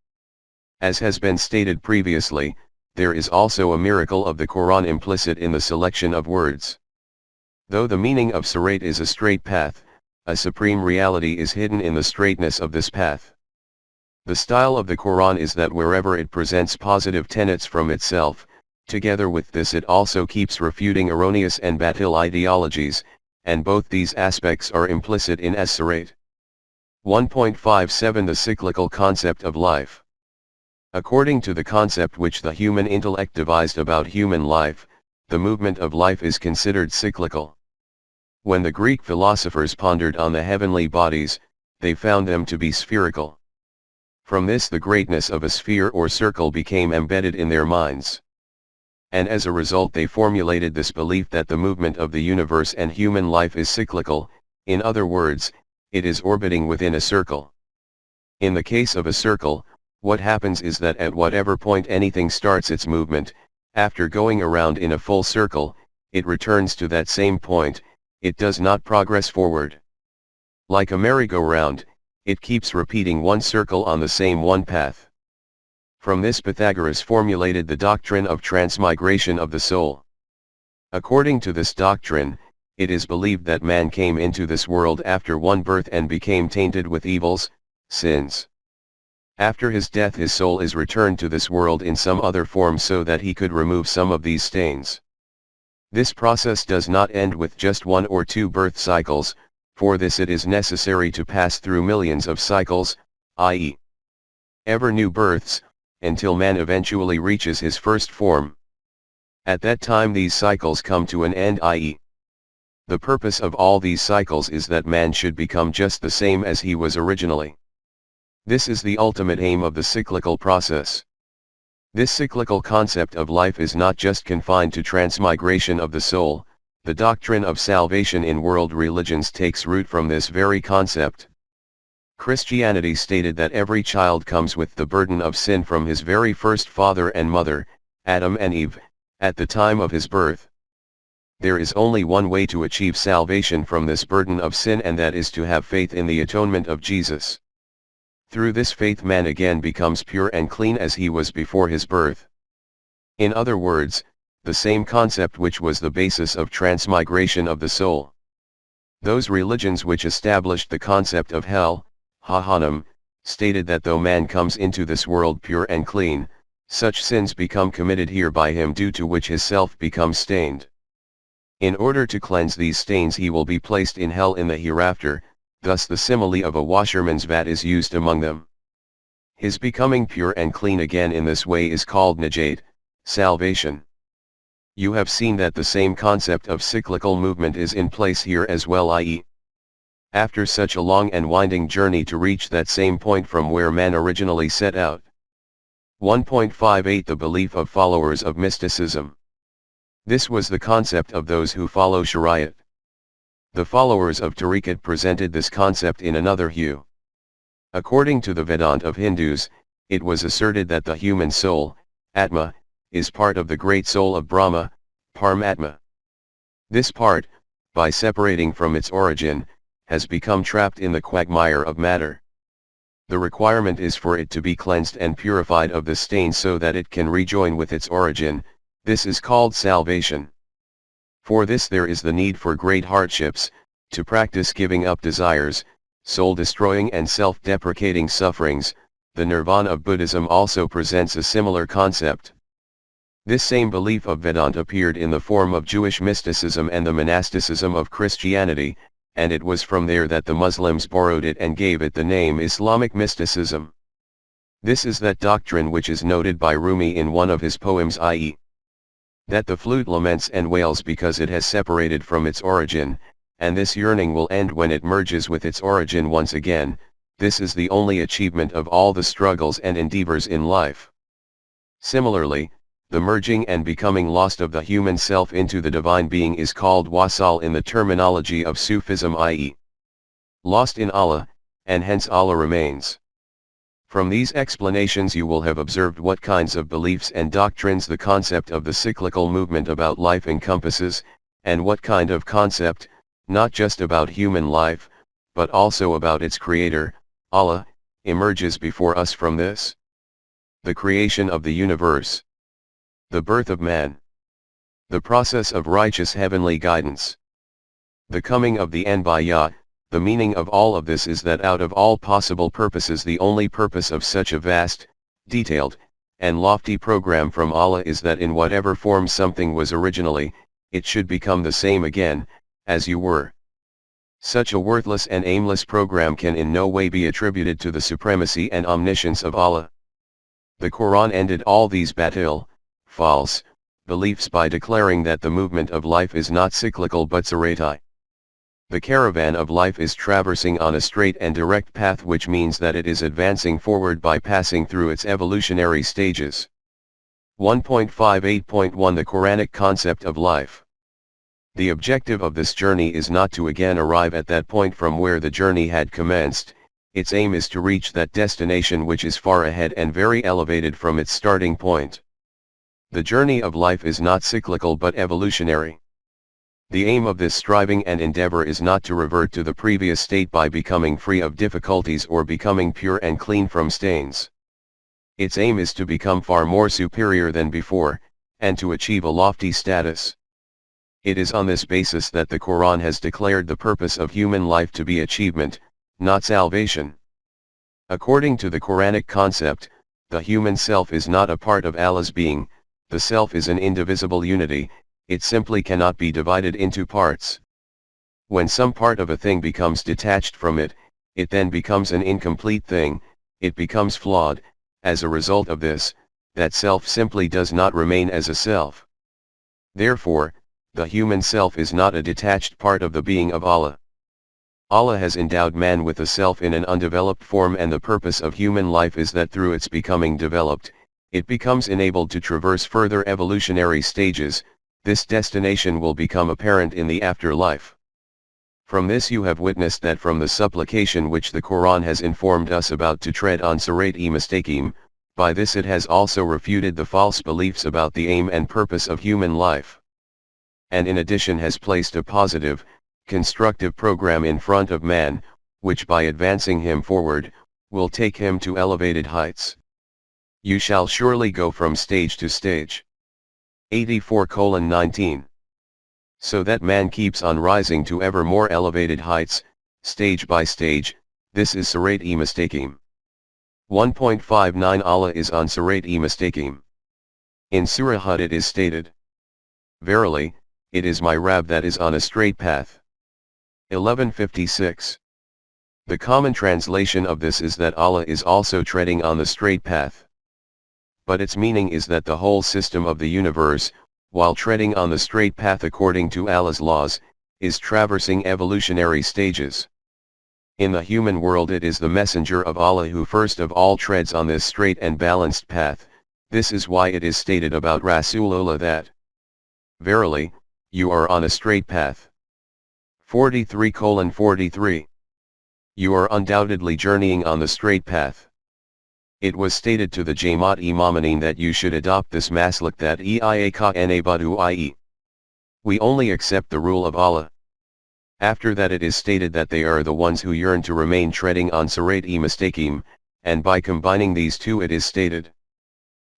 As has been stated previously, there is also a miracle of the Quran implicit in the selection of words. Though the meaning of Sirat is a straight path, a supreme reality is hidden in the straightness of this path. The style of the Quran is that wherever it presents positive tenets from itself, together with this it also keeps refuting erroneous and batil ideologies, and both these aspects are implicit in as-Sirat. 1.57 The cyclical concept of life. According to the concept which the human intellect devised about human life, the movement of life is considered cyclical. When the Greek philosophers pondered on the heavenly bodies, they found them to be spherical. From this the greatness of a sphere or circle became embedded in their minds. And as a result they formulated this belief that the movement of the universe and human life is cyclical, in other words, it is orbiting within a circle. In the case of a circle, what happens is that at whatever point anything starts its movement, after going around in a full circle, it returns to that same point, it does not progress forward. Like a merry-go-round, it keeps repeating one circle on the same one path. From this Pythagoras formulated the doctrine of transmigration of the soul. According to this doctrine, it is believed that man came into this world after one birth and became tainted with evils, sins. After his death his soul is returned to this world in some other form so that he could remove some of these stains. This process does not end with just one or two birth cycles, for this it is necessary to pass through millions of cycles, i.e. ever new births, until man eventually reaches his first form. At that time these cycles come to an end, i.e. the purpose of all these cycles is that man should become just the same as he was originally. This is the ultimate aim of the cyclical process. This cyclical concept of life is not just confined to transmigration of the soul, the doctrine of salvation in world religions takes root from this very concept. Christianity stated that every child comes with the burden of sin from his very first father and mother, Adam and Eve, at the time of his birth. There is only one way to achieve salvation from this burden of sin, and that is to have faith in the atonement of Jesus. Through this faith man again becomes pure and clean as he was before his birth. In other words, the same concept which was the basis of transmigration of the soul. Those religions which established the concept of hell, Jahannam, stated that though man comes into this world pure and clean, such sins become committed here by him due to which his self becomes stained. In order to cleanse these stains he will be placed in hell in the hereafter. Thus the simile of a washerman's vat is used among them. His becoming pure and clean again in this way is called najat, salvation. You have seen that the same concept of cyclical movement is in place here as well, i.e. after such a long and winding journey to reach that same point from where man originally set out. 1.58 The belief of followers of mysticism. This was the concept of those who follow Shariat. The followers of Tariqat presented this concept in another hue. According to the Vedanta of Hindus, it was asserted that the human soul, Atma, is part of the great soul of Brahma, Paramatma. This part, by separating from its origin, has become trapped in the quagmire of matter. The requirement is for it to be cleansed and purified of the stain so that it can rejoin with its origin. This is called salvation. For this there is the need for great hardships, to practice giving up desires, soul-destroying and self-deprecating sufferings. The nirvana of Buddhism also presents a similar concept. This same belief of Vedanta appeared in the form of Jewish mysticism and the monasticism of Christianity, and it was from there that the Muslims borrowed it and gave it the name Islamic mysticism. This is that doctrine which is noted by Rumi in one of his poems, i.e. that the flute laments and wails because it has separated from its origin, and this yearning will end when it merges with its origin once again. This is the only achievement of all the struggles and endeavors in life. Similarly, the merging and becoming lost of the human self into the divine being is called wasal in the terminology of Sufism, i.e. lost in Allah, and hence Allah remains. From these explanations you will have observed what kinds of beliefs and doctrines the concept of the cyclical movement about life encompasses, and what kind of concept, not just about human life, but also about its creator, Allah, emerges before us from this. The creation of the universe. The birth of man. The process of righteous heavenly guidance. The coming of the Anbiya. The meaning of all of this is that out of all possible purposes the only purpose of such a vast, detailed, and lofty program from Allah is that in whatever form something was originally, it should become the same again, as you were. Such a worthless and aimless program can in no way be attributed to the supremacy and omniscience of Allah. The Quran ended all these batil, false, beliefs by declaring that the movement of life is not cyclical but sarati. The caravan of life is traversing on a straight and direct path, which means that it is advancing forward by passing through its evolutionary stages. 1.58.1 The Quranic concept of life. The objective of this journey is not to again arrive at that point from where the journey had commenced. Its aim is to reach that destination which is far ahead and very elevated from its starting point. The journey of life is not cyclical but evolutionary. The aim of this striving and endeavor is not to revert to the previous state by becoming free of difficulties or becoming pure and clean from stains. Its aim is to become far more superior than before, and to achieve a lofty status. It is on this basis that the Quran has declared the purpose of human life to be achievement, not salvation. According to the Quranic concept, the human self is not a part of Allah's being. The self is an indivisible unity. It simply cannot be divided into parts. When some part of a thing becomes detached from it, it then becomes an incomplete thing, it becomes flawed. As a result of this, that self simply does not remain as a self. Therefore, the human self is not a detached part of the being of Allah. Allah has endowed man with a self in an undeveloped form, and the purpose of human life is that through its becoming developed, it becomes enabled to traverse further evolutionary stages. This destination will become apparent in the afterlife. From this you have witnessed that from the supplication which the Quran has informed us about to tread on Sirat-e-Mustaqim, by this it has also refuted the false beliefs about the aim and purpose of human life. And in addition has placed a positive, constructive program in front of man, which by advancing him forward, will take him to elevated heights. You shall surely go from stage to stage. 84:19. So that man keeps on rising to ever more elevated heights, stage by stage. This is Sirat-e-Mustaqim. 1.59 Allah is on Sirat-e-Mustaqim. In Surah Hud it is stated, "Verily, it is my Rabb that is on a straight path." 11:56. The common translation of this is that Allah is also treading on the straight path. But its meaning is that the whole system of the universe, while treading on the straight path according to Allah's laws, is traversing evolutionary stages. In the human world it is the messenger of Allah who first of all treads on this straight and balanced path. This is why it is stated about Rasulullah that, "Verily, you are on a straight path." 43:43. You are undoubtedly journeying on the straight path. It was stated to the Jamaat Imamanin that you should adopt this maslak that ia ka nabadu ie. We only accept the rule of Allah. After that it is stated that they are the ones who yearn to remain treading on sirat-e-mustaqim, and by combining these two it is stated,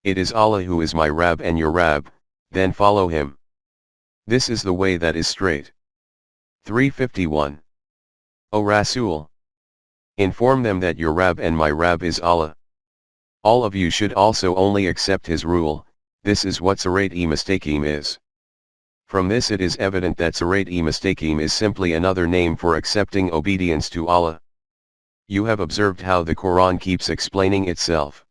"It is Allah who is my Rabb and your Rabb, then follow him. This is the way that is straight." 351. O Rasool, inform them that your Rabb and my Rabb is Allah. All of you should also only accept his rule. This is what sirat-e-mustaqim is. From this it is evident that sirat-e-mustaqim is simply another name for accepting obedience to Allah. You have observed how the Quran keeps explaining itself.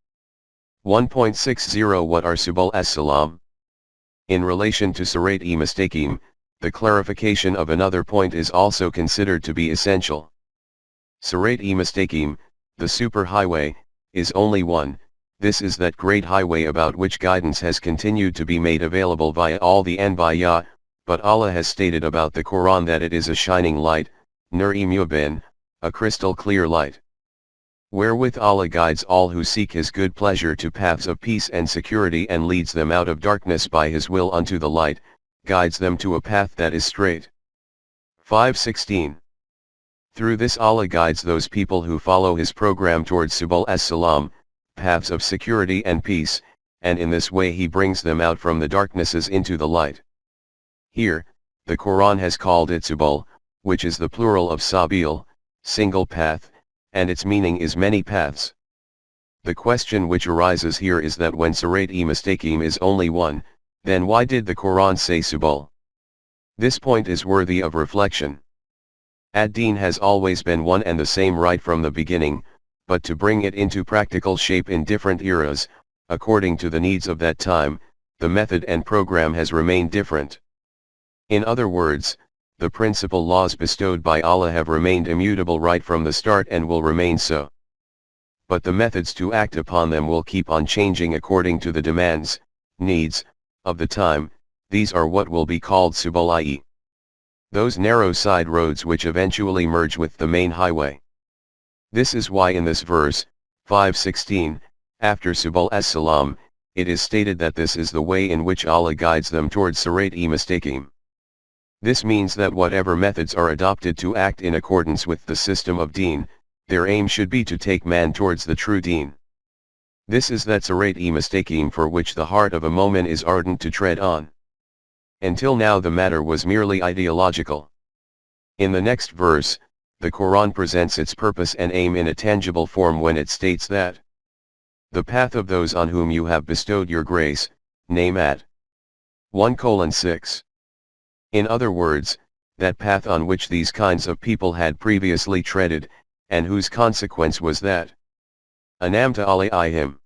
1.60 What are subul as-salam? In relation to sirat-e-mustaqim, the clarification of another point is also considered to be essential. Sirat-e-mustaqim, the superhighway, is only one. This is that great highway about which guidance has continued to be made available via all the Anbiya, but Allah has stated about the Quran that it is a shining light, nur-e-mubin, a crystal clear light, wherewith Allah guides all who seek his good pleasure to paths of peace and security and leads them out of darkness by his will unto the light, guides them to a path that is straight. 5:16. Through this Allah guides those people who follow his program towards subul as-salam, paths of security and peace, and in this way he brings them out from the darknesses into the light. Here, the Quran has called it subul, which is the plural of sabil, single path, and its meaning is many paths. The question which arises here is that when sirat-e-mustaqim is only one, then why did the Quran say subul? This point is worthy of reflection. Ad-Din has always been one and the same right from the beginning, but to bring it into practical shape in different eras, according to the needs of that time, the method and program has remained different. In other words, the principal laws bestowed by Allah have remained immutable right from the start and will remain so. But the methods to act upon them will keep on changing according to the demands, needs, of the time. These are what will be called subul, i.e., those narrow side roads which eventually merge with the main highway. This is why in this verse, 5:16, after subul as-salam, it is stated that this is the way in which Allah guides them towards sirat-e-mustaqim. This means that whatever methods are adopted to act in accordance with the system of Deen, their aim should be to take man towards the true Deen. This is that sirat-e-mustaqim for which the heart of a mu'min is ardent to tread on. Until now the matter was merely ideological. In the next verse, the Quran presents its purpose and aim in a tangible form when it states that the path of those on whom you have bestowed your grace, name at 1:6. In other words, that path on which these kinds of people had previously treaded, and whose consequence was that anamta alayhim.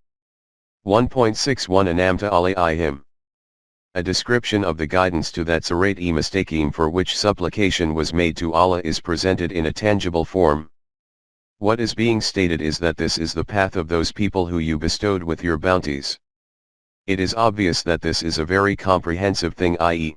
1.61 Anamta alayhim. A description of the guidance to that sirat-e-mustaqim for which supplication was made to Allah is presented in a tangible form. What is being stated is that this is the path of those people who you bestowed with your bounties. It is obvious that this is a very comprehensive thing, i.e.,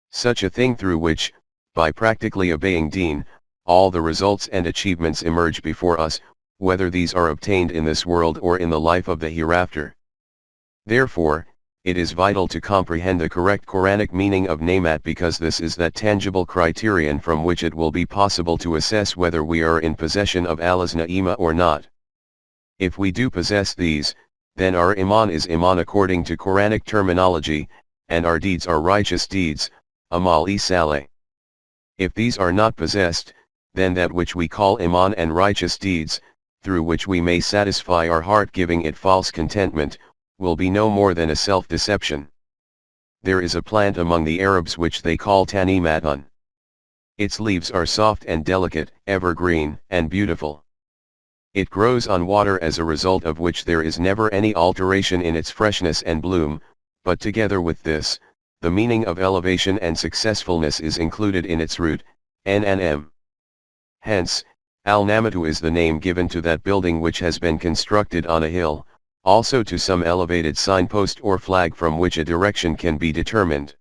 such a thing through which, by practically obeying Deen, all the results and achievements emerge before us, whether these are obtained in this world or in the life of the hereafter. Therefore, it is vital to comprehend the correct Quranic meaning of namat because this is that tangible criterion from which it will be possible to assess whether we are in possession of Allah's na'ima or not. If we do possess these, then our iman is iman according to Quranic terminology, and our deeds are righteous deeds, amal-e saleh. If these are not possessed, then that which we call iman and righteous deeds, through which we may satisfy our heart giving it false contentment, will be no more than a self-deception. There is a plant among the Arabs which they call tanimatun. Its leaves are soft and delicate, evergreen, and beautiful. It grows on water as a result of which there is never any alteration in its freshness and bloom, but together with this, the the meaning of elevation and successfulness is included in its root, nnm. Hence, al-Namatu is the name given to that building which has been constructed on a hill, also to some elevated signpost or flag from which a direction can be determined.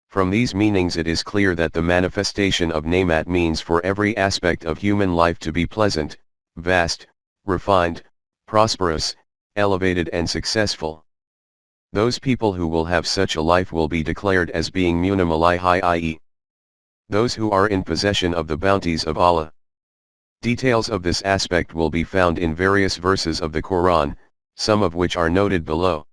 From these meanings it is clear that the manifestation of Namat means for every aspect of human life to be pleasant, vast, refined, prosperous, elevated and successful. Those people who will have such a life will be declared as being munim alaihi, i.e., those who are in possession of the bounties of Allah. Details of this aspect will be found in various verses of the Quran, some of which are noted below.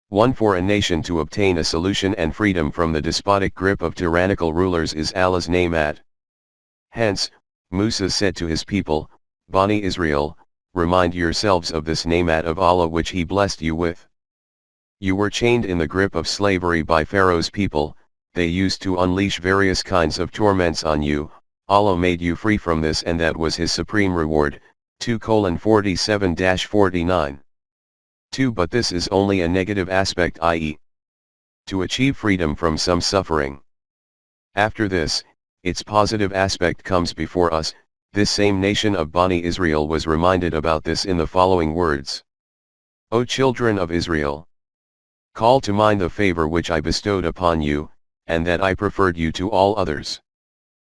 1. For a nation to obtain a solution and freedom from the despotic grip of tyrannical rulers is Allah's Namat. Hence, Musa said to his people, Bani Israel, remind yourselves of this Namat of Allah which He blessed you with. You were chained in the grip of slavery by Pharaoh's people, they used to unleash various kinds of torments on you, Allah made you free from this and that was His supreme reward, 2:47-49. 2. But this is only a negative aspect, i.e., to achieve freedom from some suffering. After this, its positive aspect comes before us. This same nation of Bani Israel was reminded about this in the following words. O children of Israel! Call to mind the favor which I bestowed upon you, and that I preferred you to all others.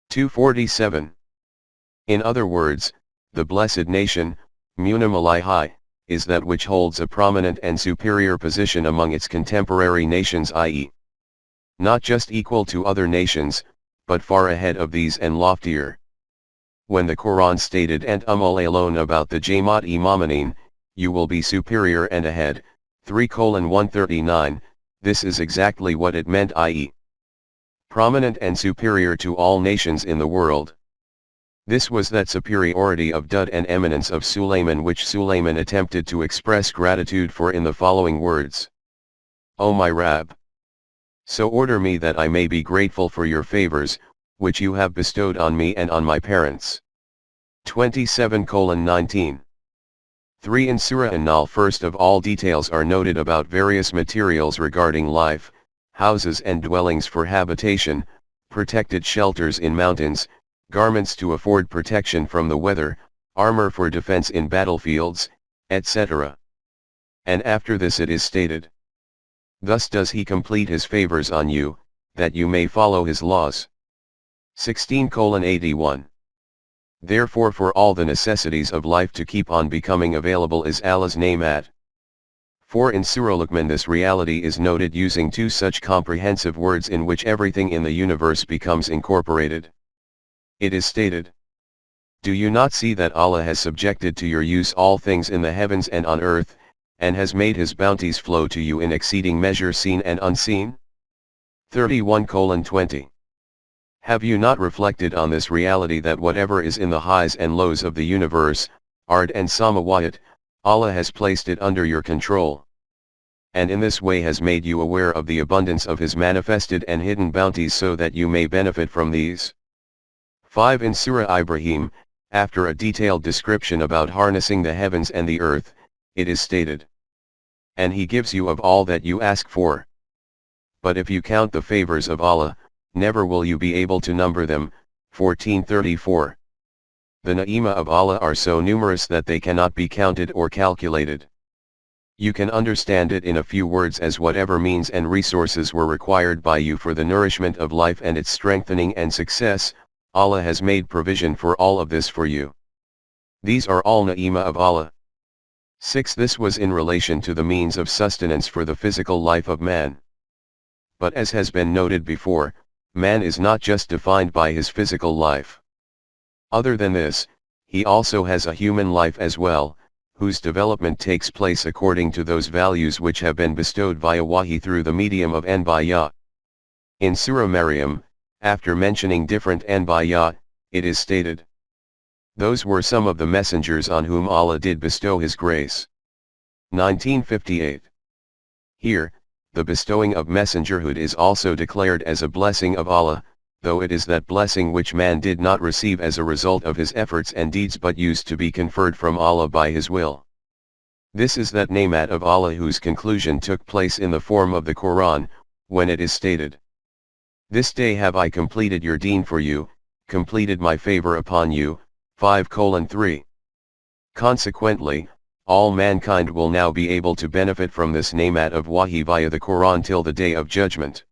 2:47. In other words, the blessed nation, Munim alaihi, is that which holds a prominent and superior position among its contemporary nations, i.e., not just equal to other nations, but far ahead of these and loftier. When the Quran stated and alone about the Jamaat-e-Mu'minin, you will be superior and ahead, 3:139, this is exactly what it meant, i.e., prominent and superior to all nations in the world. This was that superiority of dud and eminence of Sulayman which Sulayman attempted to express gratitude for in the following words. O my Rabb! So order me that I may be grateful for your favors, which you have bestowed on me and on my parents. 27:19. 3. In Surah An-Nahl, first of all, details are noted about various materials regarding life, houses and dwellings for habitation, protected shelters in mountains, garments to afford protection from the weather, armor for defense in battlefields, etc. And after this it is stated, thus does He complete His favors on you, that you may follow His laws. 16:81. Therefore for all the necessities of life to keep on becoming available is Allah's Namat. 4. In Surah Luqman this reality is noted using two such comprehensive words in which everything in the universe becomes incorporated. It is stated, do you not see that Allah has subjected to your use all things in the heavens and on earth, and has made His bounties flow to you in exceeding measure seen and unseen? 31:20. Have you not reflected on this reality that whatever is in the highs and lows of the universe, ard and samawat, Allah has placed it under your control, and in this way has made you aware of the abundance of His manifested and hidden bounties so that you may benefit from these. 5. In Surah Ibrahim, after a detailed description about harnessing the heavens and the earth, it is stated, and He gives you of all that you ask for. But if you count the favors of Allah, never will you be able to number them. 14:34. The Na'ima of Allah are so numerous that they cannot be counted or calculated. You can understand it in a few words as whatever means and resources were required by you for the nourishment of life and its strengthening and success, Allah has made provision for all of this for you. These are all Na'ima of Allah. 6. This was in relation to the means of sustenance for the physical life of man. But as has been noted before, man is not just defined by his physical life. Other than this, he also has a human life as well, whose development takes place according to those values which have been bestowed via wahi through the medium of Anbiya. In Surah Maryam, after mentioning different Anbiya, it is stated, those were some of the messengers on whom Allah did bestow His grace. 1958. Here, the bestowing of messengerhood is also declared as a blessing of Allah, though it is that blessing which man did not receive as a result of his efforts and deeds but used to be conferred from Allah by His will. This is that Namat of Allah whose conclusion took place in the form of the Quran, when it is stated, "This day have I completed your deen for you, completed my favor upon you," 5:3. Consequently, all mankind will now be able to benefit from this Namat of Wahi via the Quran till the Day of Judgment.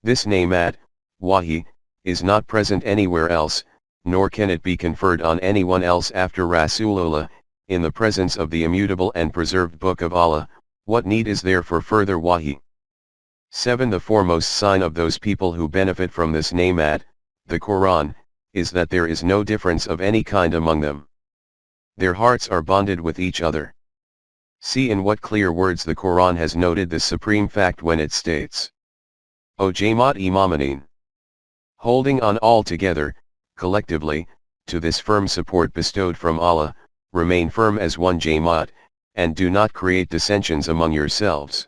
This Namat, Wahi, is not present anywhere else, nor can it be conferred on anyone else after Rasulullah, in the presence of the immutable and preserved Book of Allah. What need is there for further Wahi? 7. The foremost sign of those people who benefit from this Namat, the Quran, is that there is no difference of any kind among them. Their hearts are bonded with each other. See in what clear words the Quran has noted this supreme fact when it states, "O Jamaat Imamanin, holding on all together, collectively, to this firm support bestowed from Allah, remain firm as one Jamaat, and do not create dissensions among yourselves.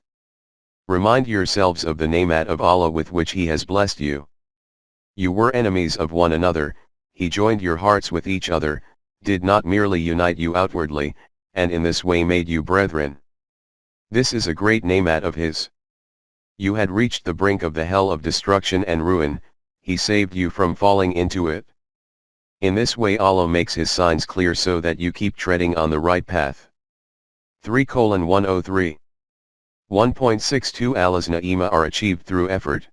Remind yourselves of the Namat of Allah with which He has blessed you. You were enemies of one another, He joined your hearts with each other, did not merely unite you outwardly, and in this way made you brethren. This is a great Namat of His. You had reached the brink of the hell of destruction and ruin, He saved you from falling into it. In this way Allah makes His signs clear so that you keep treading on the right path." 3:103. 1.62 Allah's Na'ima are achieved through effort.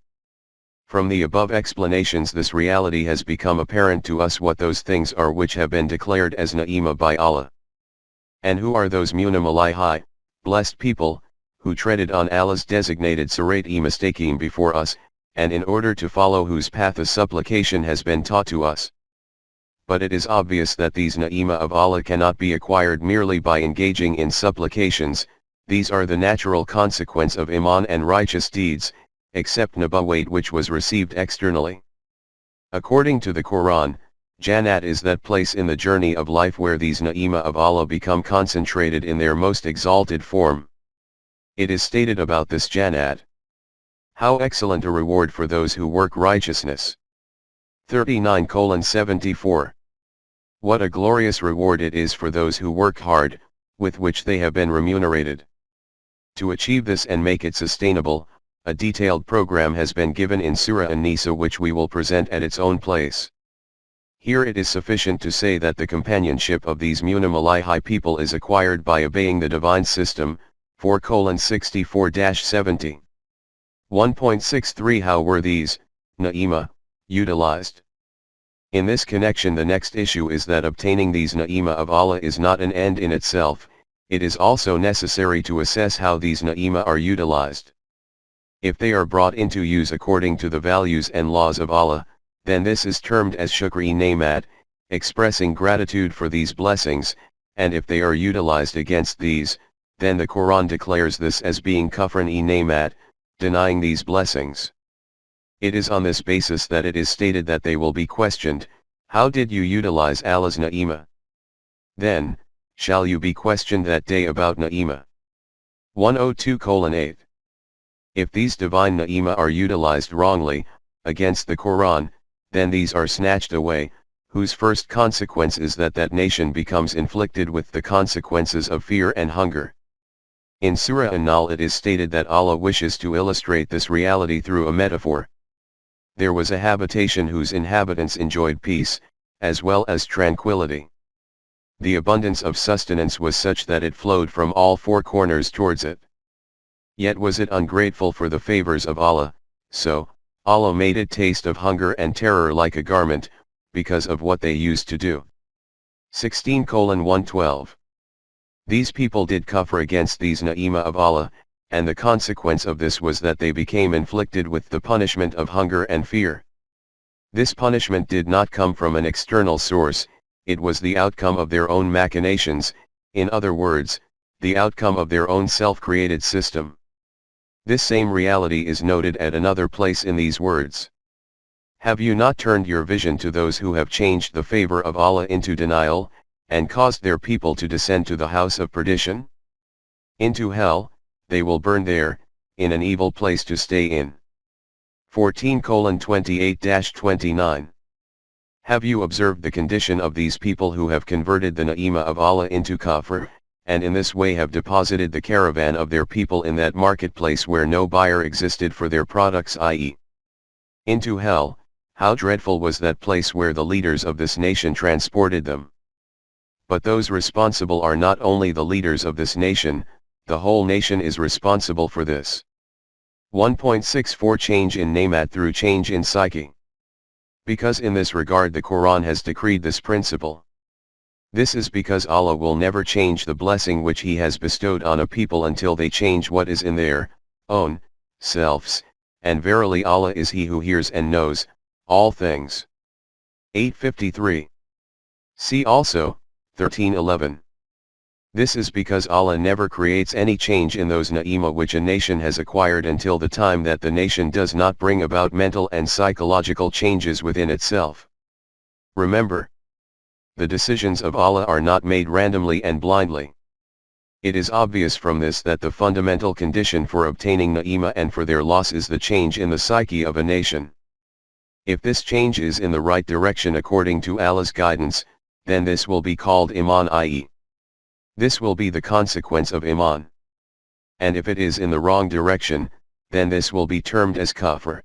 From the above explanations this reality has become apparent to us what those things are which have been declared as Na'ima by Allah. And who are those Munam Alaihi, blessed people, who treaded on Allah's designated Sirat-e Mustaqim before us, and in order to follow whose path a supplication has been taught to us. But it is obvious that these Na'ima of Allah cannot be acquired merely by engaging in supplications. These are the natural consequence of Iman and righteous deeds, except Nabuwwat which was received externally. According to the Quran, Jannat is that place in the journey of life where these Na'ima of Allah become concentrated in their most exalted form. It is stated about this Jannat, "How excellent a reward for those who work righteousness." 39:74. What a glorious reward it is for those who work hard, with which they have been remunerated. To achieve this and make it sustainable, a detailed program has been given in Surah An-Nisa which we will present at its own place. Here it is sufficient to say that the companionship of these Munam Alaihi people is acquired by obeying the divine system. 4:64-70. 1.63 How were these, Na'ima, utilized? In this connection the next issue is that obtaining these Na'ima of Allah is not an end in itself, it is also necessary to assess how these Na'ima are utilized. If they are brought into use according to the values and laws of Allah, then this is termed as Shukr-e Namat, expressing gratitude for these blessings, and if they are utilized against these, then the Quran declares this as being Kufran-e Namat, denying these blessings. It is on this basis that it is stated that they will be questioned, "How did you utilize Allah's Na'ima?" Then, shall you be questioned that day about Na'ima. 102:8. If these divine Na'ima are utilized wrongly, against the Quran, then these are snatched away, whose first consequence is that that nation becomes inflicted with the consequences of fear and hunger. In Surah An-Nahl it is stated that Allah wishes to illustrate this reality through a metaphor. There was a habitation whose inhabitants enjoyed peace, as well as tranquility. The abundance of sustenance was such that it flowed from all four corners towards it. Yet was it ungrateful for the favors of Allah, so, Allah made it taste of hunger and terror like a garment, because of what they used to do. 16:112. These people did kufr against these Na'ima of Allah, and the consequence of this was that they became inflicted with the punishment of hunger and fear. This punishment did not come from an external source, it was the outcome of their own machinations, in other words, the outcome of their own self-created system. This same reality is noted at another place in these words. Have you not turned your vision to those who have changed the favor of Allah into denial, and caused their people to descend to the house of perdition? Into hell, they will burn there, in an evil place to stay in. 14:28-29. Have you observed the condition of these people who have converted the Na'ima of Allah into kafir, and in this way have deposited the caravan of their people in that marketplace where no buyer existed for their products, i.e. into hell. How dreadful was that place where the leaders of this nation transported them. But those responsible are not only the leaders of this nation, the whole nation is responsible for this. 1.64 Change in Namat through change in psyche. Because in this regard the Quran has decreed this principle. This is because Allah will never change the blessing which He has bestowed on a people until they change what is in their own selves, and verily Allah is He who hears and knows all things. 853. See also 13:11. This is because Allah never creates any change in those na'ima which a nation has acquired until the time that the nation does not bring about mental and psychological changes within itself. Remember, the decisions of Allah are not made randomly and blindly. It is obvious from this that the fundamental condition for obtaining na'ima and for their loss is the change in the psyche of a nation. If this change is in the right direction according to Allah's guidance, then this will be called iman, i.e. this will be the consequence of iman. And if it is in the wrong direction, then this will be termed as kufr.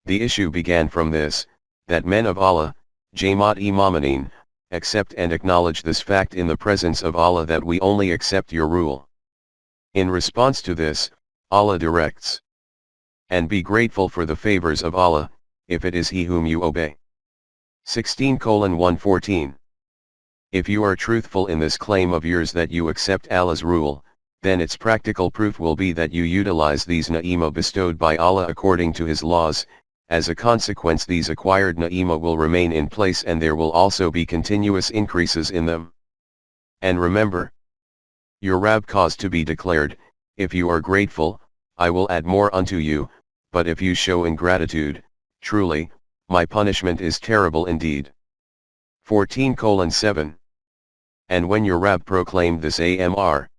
The issue began from this, that men of Allah, Jamaat-e-Mu'minin, accept and acknowledge this fact in the presence of Allah that we only accept your rule. In response to this, Allah directs, and be grateful for the favors of Allah, if it is He whom you obey. 16:114. If you are truthful in this claim of yours that you accept Allah's rule, then its practical proof will be that you utilize these na'ima bestowed by Allah according to His laws. As a consequence, these acquired na'ima will remain in place and there will also be continuous increases in them. And remember, your Rabb caused to be declared, if you are grateful, I will add more unto you, but if you show ingratitude, truly, my punishment is terrible indeed. 14:7. And when your Rabb proclaimed this Amr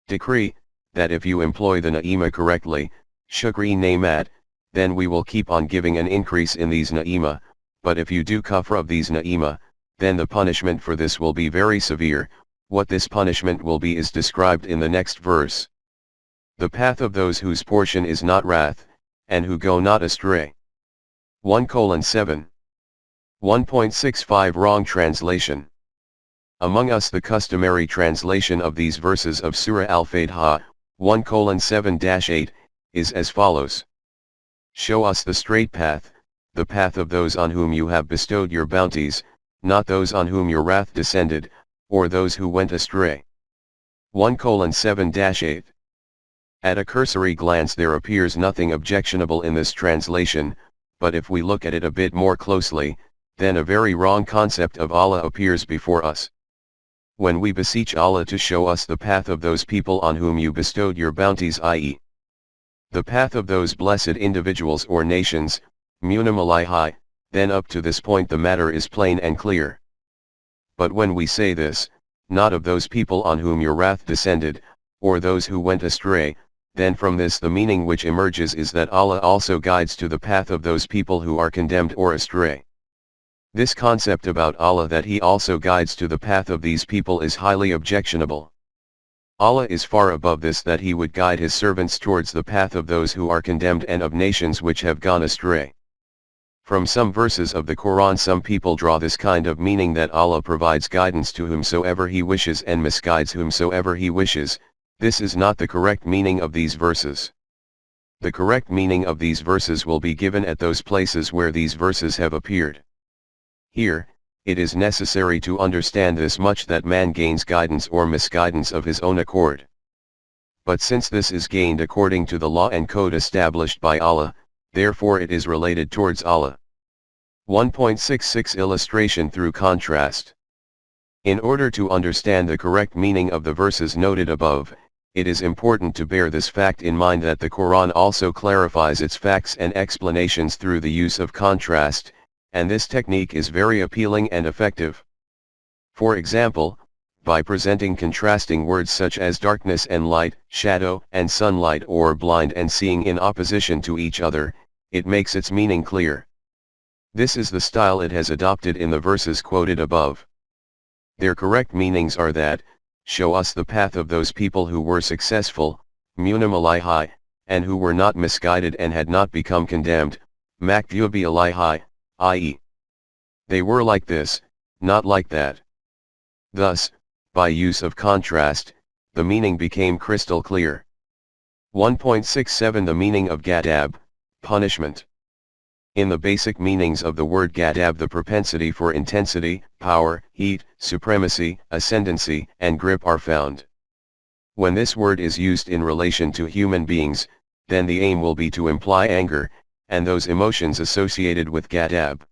decree, that if you employ the na'ima correctly, shukri namat, then we will keep on giving an increase in these na'ima, but if you do kufr of these na'ima, then the punishment for this will be very severe. What this punishment will be is described in the next verse. The path of those whose portion is not wrath, and who go not astray. 1:7. 1.65 Wrong translation. Among us the customary translation of these verses of Surah Al-Fatiha, 1:7-8, is as follows. Show us the straight path, the path of those on whom you have bestowed your bounties, not those on whom your wrath descended, or those who went astray. 1:7-8. At a cursory glance there appears nothing objectionable in this translation, but if we look at it a bit more closely, then a very wrong concept of Allah appears before us. When we beseech Allah to show us the path of those people on whom you bestowed your bounties, i.e. the path of those blessed individuals or nations, munam alaihi, then up to this point the matter is plain and clear. But when we say this, not of those people on whom your wrath descended, or those who went astray, then from this the meaning which emerges is that Allah also guides to the path of those people who are condemned or astray. This concept about Allah that He also guides to the path of these people is highly objectionable. Allah is far above this, that He would guide His servants towards the path of those who are condemned and of nations which have gone astray. From some verses of the Quran some people draw this kind of meaning that Allah provides guidance to whomsoever He wishes and misguides whomsoever He wishes. This is not the correct meaning of these verses. The correct meaning of these verses will be given at those places where these verses have appeared. Here, it is necessary to understand this much, that man gains guidance or misguidance of his own accord. But since this is gained according to the law and code established by Allah, therefore it is related towards Allah. 1.66 Illustration through contrast. In order to understand the correct meaning of the verses noted above, it is important to bear this fact in mind, that the Quran also clarifies its facts and explanations through the use of contrast, and this technique is very appealing and effective. For example, by presenting contrasting words such as darkness and light, shadow and sunlight, or blind and seeing in opposition to each other, it makes its meaning clear. This is the style it has adopted in the verses quoted above. Their correct meanings are that, show us the path of those people who were successful, munim alaihi, and who were not misguided and had not become condemned, maktubi alaihi, i.e. they were like this, not like that. Thus, by use of contrast, the meaning became crystal clear. 1.67 The meaning of gadab, punishment. In the basic meanings of the word gadab, the propensity for intensity, power, heat, supremacy, ascendancy, and grip are found. When this word is used in relation to human beings, then the aim will be to imply anger, and those emotions associated with gadab.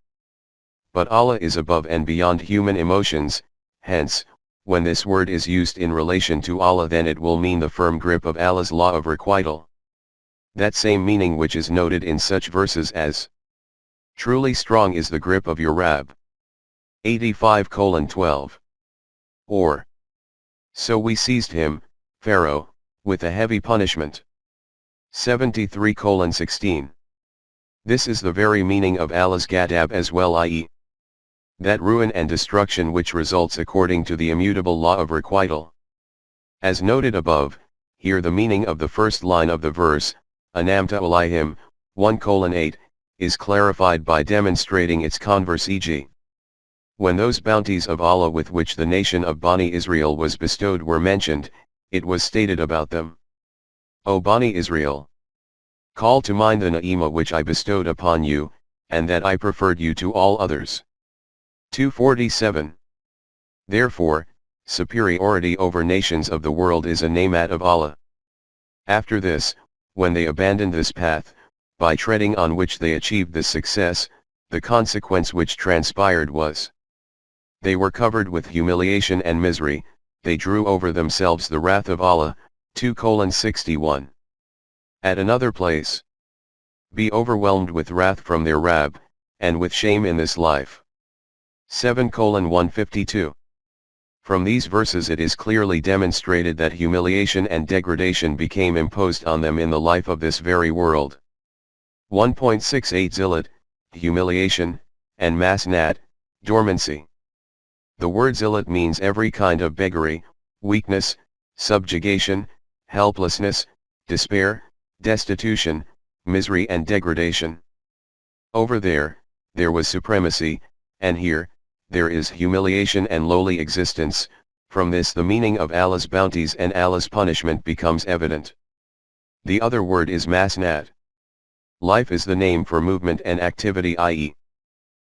But Allah is above and beyond human emotions, hence, when this word is used in relation to Allah, then it will mean the firm grip of Allah's law of requital. That same meaning which is noted in such verses as, "Truly strong is the grip of your Rabb." 85:12. Or, "So we seized him, Pharaoh, with a heavy punishment." 73:16. This is the very meaning of Allah's gadab as well, i.e. that ruin and destruction which results according to the immutable law of requital. As noted above, here the meaning of the first line of the verse, Anamta alaihim, 1:8, is clarified by demonstrating its converse, e.g. when those bounties of Allah with which the nation of Bani Israel was bestowed were mentioned, it was stated about them, O Bani Israel, call to mind the na'ima which I bestowed upon you, and that I preferred you to all others. 247. Therefore, superiority over nations of the world is a namat of Allah. After this, when they abandoned this path, by treading on which they achieved this success, the consequence which transpired was, they were covered with humiliation and misery, they drew over themselves the wrath of Allah. 2:61. At another place, be overwhelmed with wrath from their Rabb, and with shame in this life. 7:152. From these verses it is clearly demonstrated that humiliation and degradation became imposed on them in the life of this very world. 1.68 Zillat, humiliation, and masnat, dormancy. The word zillat means every kind of beggary, weakness, subjugation, helplessness, despair, destitution, misery and degradation. Over there was supremacy, and here, there is humiliation and lowly existence. From this the meaning of Allah's bounties and Allah's punishment becomes evident. The other word is masnat. Life is the name for movement and activity, i.e.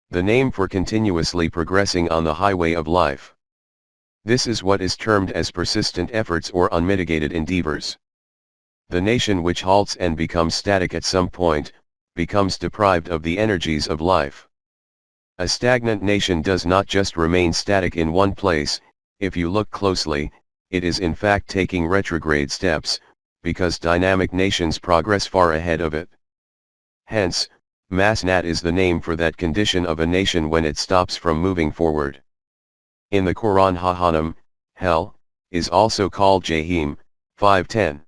the name for continuously progressing on the highway of life. This is what is termed as persistent efforts or unmitigated endeavors. The nation which halts and becomes static at some point, becomes deprived of the energies of life. A stagnant nation does not just remain static in one place. If you look closely, it is in fact taking retrograde steps, because dynamic nations progress far ahead of it. Hence, masnat is the name for that condition of a nation when it stops from moving forward. In the Quran, Jahannam, hell, is also called Jahim, 5:10.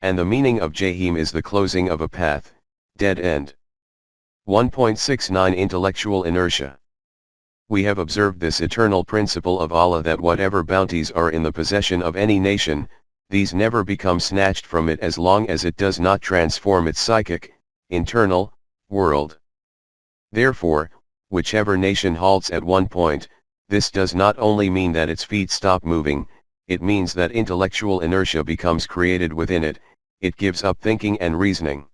And the meaning of Jahim is the closing of a path, dead end. 1.69 Intellectual inertia. We have observed this eternal principle of Allah that whatever bounties are in the possession of any nation, these never become snatched from it as long as it does not transform its psychic, internal, world. Therefore, whichever nation halts at one point, this does not only mean that its feet stop moving, it means that intellectual inertia becomes created within it, it gives up thinking and reasoning.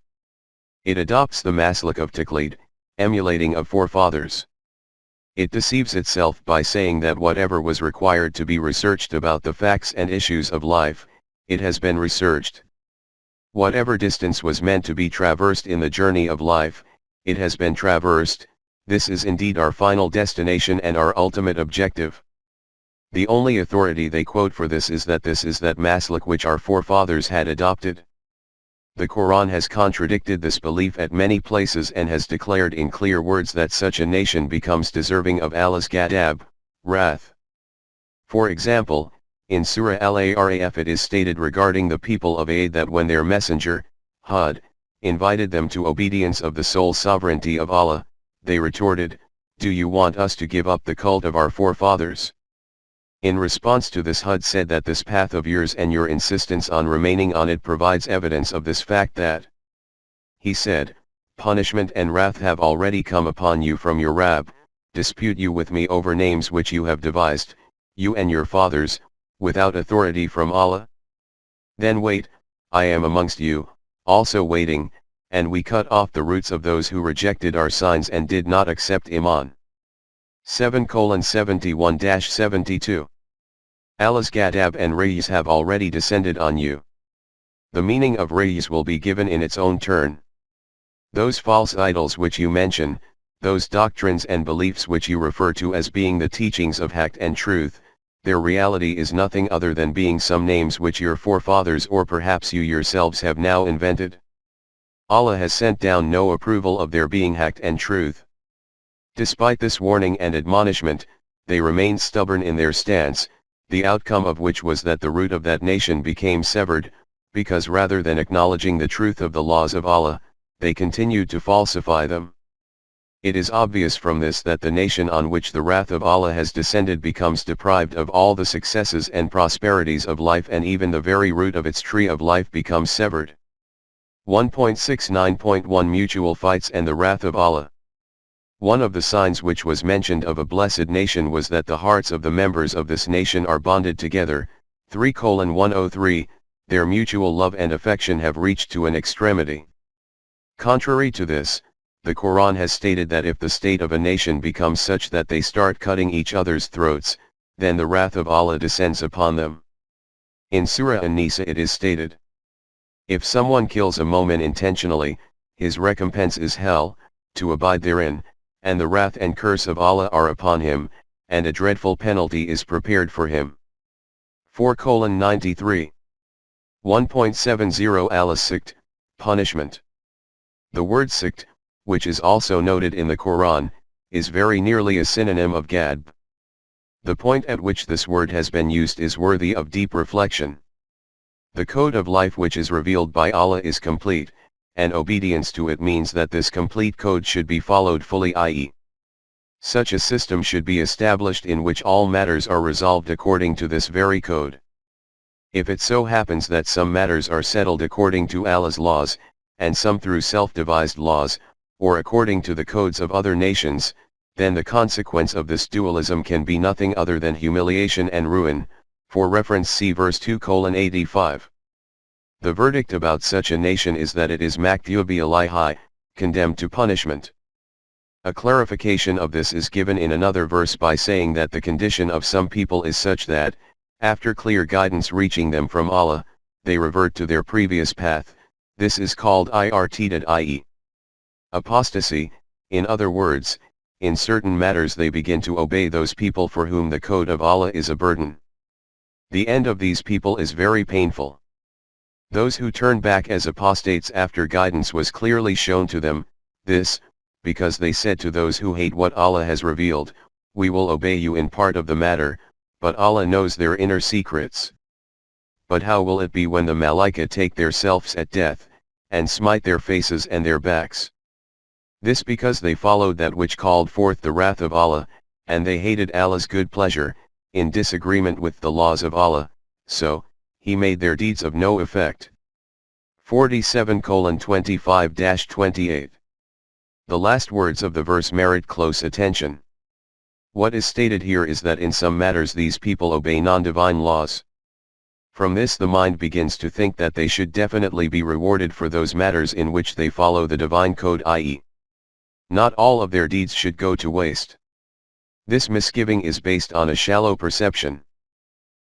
It adopts the maslak of taqlid, emulating of forefathers. It deceives itself by saying that whatever was required to be researched about the facts and issues of life, it has been researched. Whatever distance was meant to be traversed in the journey of life, it has been traversed. This is indeed our final destination and our ultimate objective. The only authority they quote for this is that maslak which our forefathers had adopted. The Quran has contradicted this belief at many places and has declared in clear words that such a nation becomes deserving of Allah's gadab, wrath. For example, in Surah Al-Araf it is stated regarding the people of Ad that when their messenger, Hud, invited them to obedience of the sole sovereignty of Allah, they retorted, "Do you want us to give up the cult of our forefathers?" In response to this, Hud said that this path of yours and your insistence on remaining on it provides evidence of this fact that, he said, punishment and wrath have already come upon you from your Rabb, dispute you with me over names which you have devised, you and your fathers, without authority from Allah? Then wait, I am amongst you, also waiting, and we cut off the roots of those who rejected our signs and did not accept Iman. 7:71-72. Allah's Ghadab and Rayz have already descended on you. The meaning of Rayz will be given in its own turn. Those false idols which you mention, those doctrines and beliefs which you refer to as being the teachings of haqq and truth, their reality is nothing other than being some names which your forefathers or perhaps you yourselves have now invented. Allah has sent down no approval of their being haqq and truth. Despite this warning and admonishment, they remained stubborn in their stance, the outcome of which was that the root of that nation became severed, because rather than acknowledging the truth of the laws of Allah, they continued to falsify them. It is obvious from this that the nation on which the wrath of Allah has descended becomes deprived of all the successes and prosperities of life, and even the very root of its tree of life becomes severed. 1.69.1 Mutual fights and the wrath of Allah. One of the signs which was mentioned of a blessed nation was that the hearts of the members of this nation are bonded together. 3:103, their mutual love and affection have reached to an extremity. Contrary to this, the Quran has stated that if the state of a nation becomes such that they start cutting each other's throats, then the wrath of Allah descends upon them. In Surah An-Nisa it is stated, if someone kills a mu'min intentionally, his recompense is hell, to abide therein, and the wrath and curse of Allah are upon him, and a dreadful penalty is prepared for him. 4:93. 1.70 Allah's sikt, punishment. The word sikt, which is also noted in the Quran, is very nearly a synonym of ghadab. The point at which this word has been used is worthy of deep reflection. The code of life which is revealed by Allah is complete, and obedience to it means that this complete code should be followed fully, i.e., such a system should be established in which all matters are resolved according to this very code. If it so happens that some matters are settled according to Allah's laws, and some through self-devised laws, or according to the codes of other nations, then the consequence of this dualism can be nothing other than humiliation and ruin. For reference see verse 2:85. The verdict about such a nation is that it is makthubi alayhi, condemned to punishment. A clarification of this is given in another verse by saying that the condition of some people is such that, after clear guidance reaching them from Allah, they revert to their previous path. This is called irtidad, i.e. apostasy. In other words, in certain matters they begin to obey those people for whom the code of Allah is a burden. The end of these people is very painful. Those who turn back as apostates after guidance was clearly shown to them, this, because they said to those who hate what Allah has revealed, we will obey you in part of the matter, but Allah knows their inner secrets. But how will it be when the Malaika take their selves at death, and smite their faces and their backs? This because they followed that which called forth the wrath of Allah, and they hated Allah's good pleasure, in disagreement with the laws of Allah, so, He made their deeds of no effect. 47:25-28. The last words of the verse merit close attention. What is stated here is that in some matters these people obey non-divine laws. From this the mind begins to think that they should definitely be rewarded for those matters in which they follow the divine code, i.e., not all of their deeds should go to waste. This misgiving is based on a shallow perception.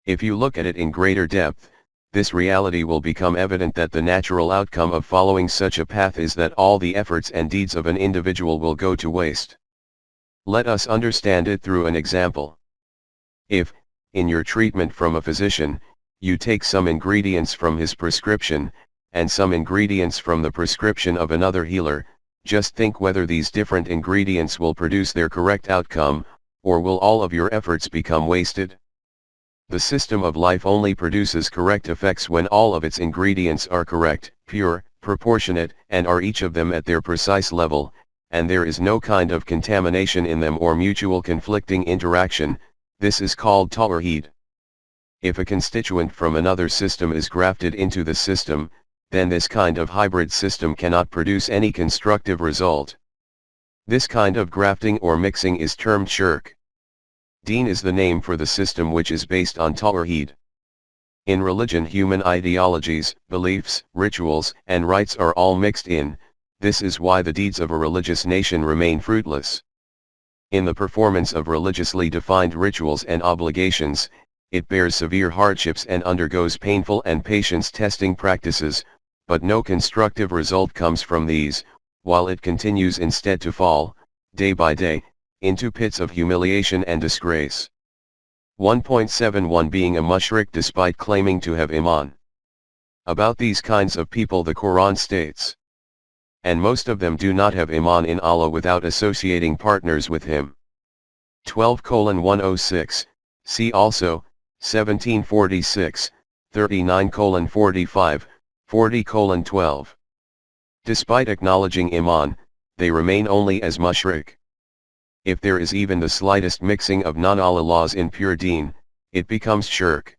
If you look at it in greater depth, this reality will become evident that the natural outcome of following such a path is that all the efforts and deeds of an individual will go to waste. Let us understand it through an example. If, in your treatment from a physician, you take some ingredients from his prescription, and some ingredients from the prescription of another healer, just think whether these different ingredients will produce their correct outcome, or will all of your efforts become wasted? The system of life only produces correct effects when all of its ingredients are correct, pure, proportionate, and are each of them at their precise level, and there is no kind of contamination in them or mutual conflicting interaction. This is called tawheed. If a constituent from another system is grafted into the system, then this kind of hybrid system cannot produce any constructive result. This kind of grafting or mixing is termed shirk. Deen is the name for the system which is based on tawheed. In religion, human ideologies, beliefs, rituals, and rites are all mixed in. This is why the deeds of a religious nation remain fruitless. In the performance of religiously defined rituals and obligations, it bears severe hardships and undergoes painful and patience-testing practices, but no constructive result comes from these, while it continues instead to fall, day by day, into pits of humiliation and disgrace. 1.71 Being a mushrik despite claiming to have iman. About these kinds of people the Quran states, and most of them do not have iman in Allah without associating partners with Him. 12:106, see also, 1746, 39:45, 40:12. Despite acknowledging iman, they remain only as mushrik. If there is even the slightest mixing of non-Allah laws in pure deen, it becomes shirk.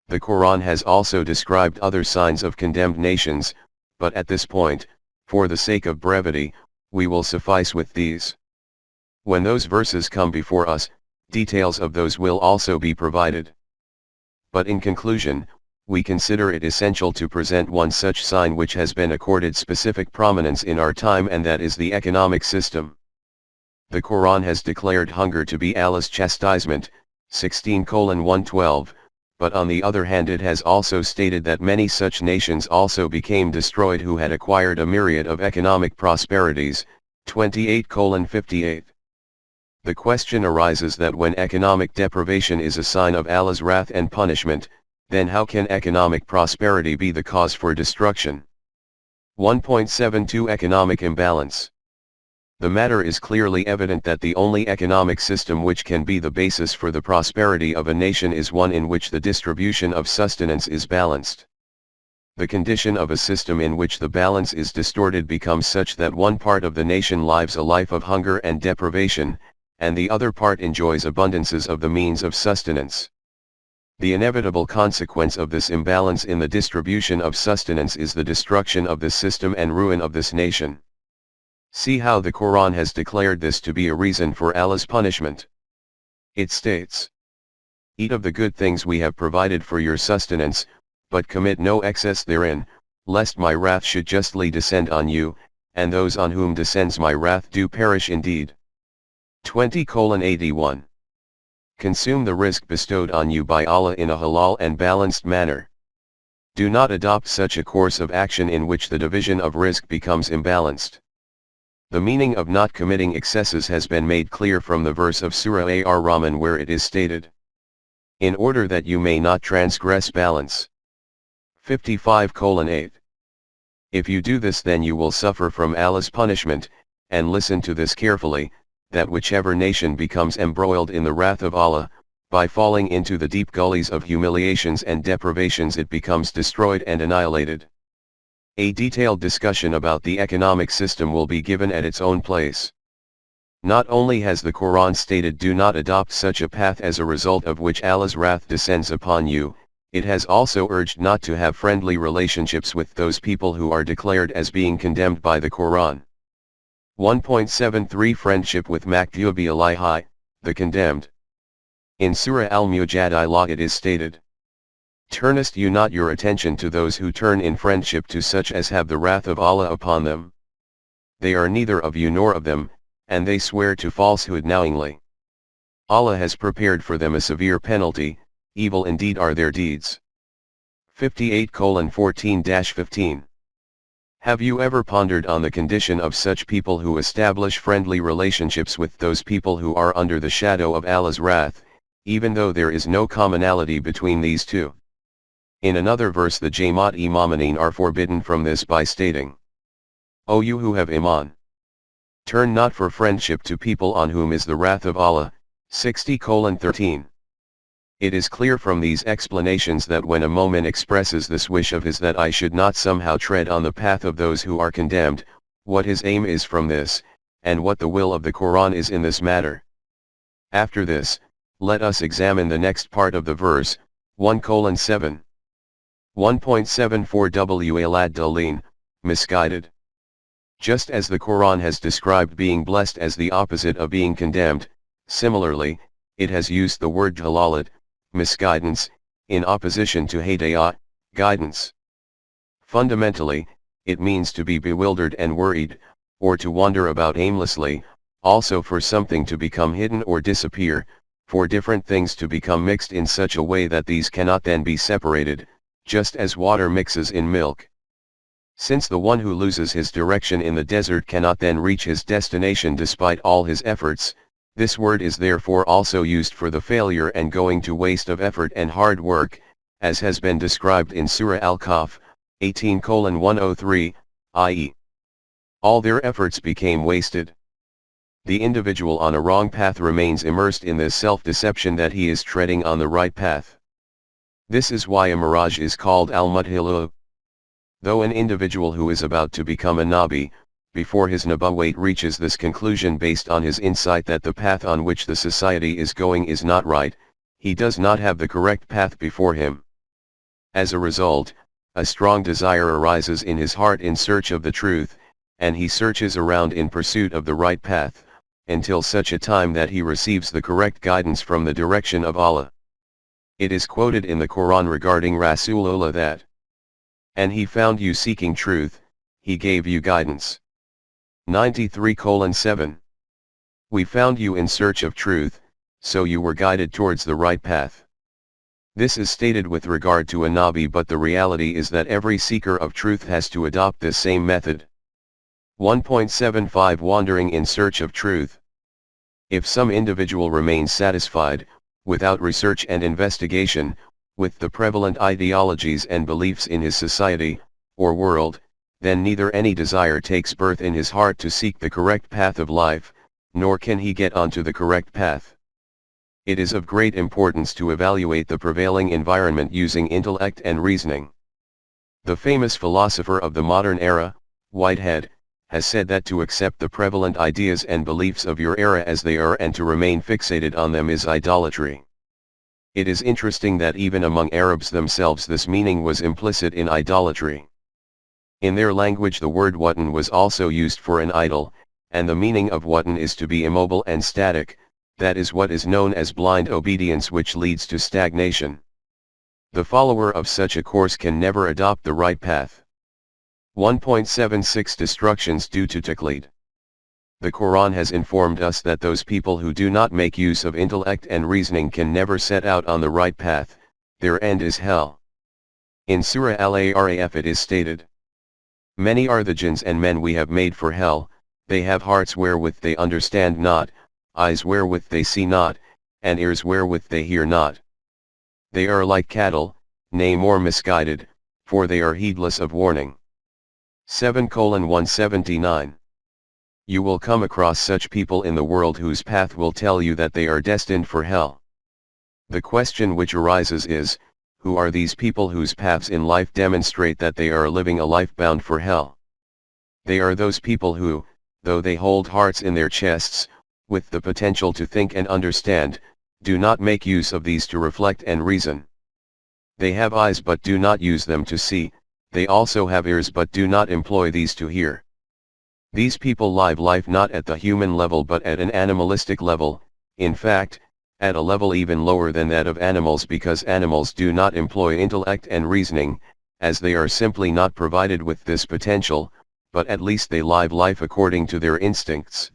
The Quran has also described other signs of condemned nations, but at this point, for the sake of brevity, we will suffice with these. When those verses come before us, details of those will also be provided. But in conclusion, we consider it essential to present one such sign which has been accorded specific prominence in our time, and that is the economic system. The Quran has declared hunger to be Allah's chastisement, 16:112, but on the other hand it has also stated that many such nations also became destroyed who had acquired a myriad of economic prosperities, 28:58. The question arises that when economic deprivation is a sign of Allah's wrath and punishment, then how can economic prosperity be the cause for destruction? 1.72 Economic imbalance. The matter is clearly evident that the only economic system which can be the basis for the prosperity of a nation is one in which the distribution of sustenance is balanced. The condition of a system in which the balance is distorted becomes such that one part of the nation lives a life of hunger and deprivation, and the other part enjoys abundances of the means of sustenance. The inevitable consequence of this imbalance in the distribution of sustenance is the destruction of this system and ruin of this nation. See how the Quran has declared this to be a reason for Allah's punishment. It states, "Eat of the good things we have provided for your sustenance, but commit no excess therein, lest my wrath should justly descend on you, and those on whom descends my wrath do perish indeed." 20:81. Consume the rizq bestowed on you by Allah in a halal and balanced manner. Do not adopt such a course of action in which the division of rizq becomes imbalanced. The meaning of not committing excesses has been made clear from the verse of Surah Ar-Rahman where it is stated, "In order that you may not transgress balance." 55:8. If you do this then you will suffer from Allah's punishment, and listen to this carefully, that whichever nation becomes embroiled in the wrath of Allah, by falling into the deep gullies of humiliations and deprivations it becomes destroyed and annihilated. A detailed discussion about the economic system will be given at its own place. Not only has the Quran stated do not adopt such a path as a result of which Allah's wrath descends upon you, it has also urged not to have friendly relationships with those people who are declared as being condemned by the Quran. 1.73 Friendship with Maktubi Alaihi, the condemned. In Surah Al-Mujadilah it is stated, "Turnest you not your attention to those who turn in friendship to such as have the wrath of Allah upon them? They are neither of you nor of them, and they swear to falsehood knowingly. Allah has prepared for them a severe penalty, evil indeed are their deeds." 58:14-15. Have you ever pondered on the condition of such people who establish friendly relationships with those people who are under the shadow of Allah's wrath, even though there is no commonality between these two? In another verse the Jamaat-e-Mu'minin are forbidden from this by stating, "O you who have iman, turn not for friendship to people on whom is the wrath of Allah." 60:13. It is clear from these explanations that when a mu'min expresses this wish of his that I should not somehow tread on the path of those who are condemned, what his aim is from this, and what the will of the Quran is in this matter. After this, Let us examine the next part of the verse, 1:7. 1.74 Walad Dalin, misguided. Just as the Quran has described being blessed as the opposite of being condemned, similarly, it has used the word dalalat, misguidance, in opposition to hidayah, guidance. Fundamentally, it means to be bewildered and worried, or to wander about aimlessly, also for something to become hidden or disappear, for different things to become mixed in such a way that these cannot then be separated, just as water mixes in milk. Since the one who loses his direction in the desert cannot then reach his destination despite all his efforts, this word is therefore also used for the failure and going to waste of effort and hard work, as has been described in Surah Al-Kahf, 18:103, i.e., all their efforts became wasted. The individual on a wrong path remains immersed in this self-deception that he is treading on the right path. This is why a mirage is called al-mudhilu. Though an individual who is about to become a nabi, before his nubuwwat reaches this conclusion based on his insight that the path on which the society is going is not right, he does not have the correct path before him. As a result, a strong desire arises in his heart in search of the truth, and he searches around in pursuit of the right path, until such a time that he receives the correct guidance from the direction of Allah. It is quoted in the Quran regarding Rasulullah that, "And he found you seeking truth, he gave you guidance." 93:7. We found you in search of truth, so you were guided towards the right path. This is stated with regard to a nabi, but the reality is that every seeker of truth has to adopt this same method. 1.75 Wandering in search of truth. If some individual remains satisfied, without research and investigation, with the prevalent ideologies and beliefs in his society, or world, then neither any desire takes birth in his heart to seek the correct path of life, nor can he get onto the correct path. It is of great importance to evaluate the prevailing environment using intellect and reasoning. The famous philosopher of the modern era, Whitehead, has said that to accept the prevalent ideas and beliefs of your era as they are and to remain fixated on them is idolatry. It is interesting that even among Arabs themselves this meaning was implicit in idolatry. In their language the word watan was also used for an idol, and the meaning of watan is to be immobile and static, that is what is known as blind obedience, which leads to stagnation. The follower of such a course can never adopt the right path. 1.76 Destructions due to taqlid. The Quran has informed us that those people who do not make use of intellect and reasoning can never set out on the right path, their end is hell. In Surah Al-Araf it is stated, "Many are the jinns and men we have made for hell, they have hearts wherewith they understand not, eyes wherewith they see not, and ears wherewith they hear not. They are like cattle, nay more misguided, for they are heedless of warning." 7:179. You will come across such people in the world whose path will tell you that they are destined for hell. The question which arises is, who are these people whose paths in life demonstrate that they are living a life bound for hell? They are those people who, though they hold hearts in their chests, with the potential to think and understand, do not make use of these to reflect and reason. They have eyes but do not use them to see, they also have ears but do not employ these to hear. These people live life not at the human level but at an animalistic level, in fact, at a level even lower than that of animals, because animals do not employ intellect and reasoning, as they are simply not provided with this potential, but at least they live life according to their instincts.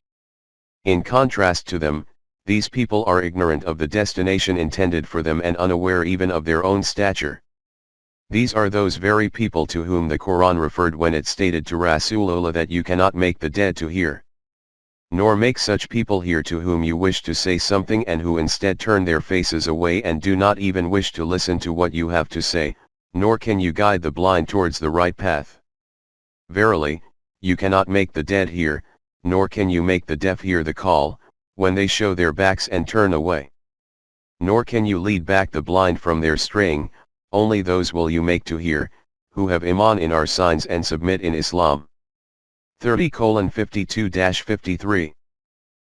In contrast to them, these people are ignorant of the destination intended for them and unaware even of their own stature. These are those very people to whom the Quran referred when it stated to Rasulullah that you cannot make the dead to hear, nor make such people hear to whom you wish to say something and who instead turn their faces away and do not even wish to listen to what you have to say, nor can you guide the blind towards the right path. Verily, you cannot make the dead hear, nor can you make the deaf hear the call, when they show their backs and turn away. Nor can you lead back the blind from their straying, only those will you make to hear, who have iman in our signs and submit in Islam. 30:52-53.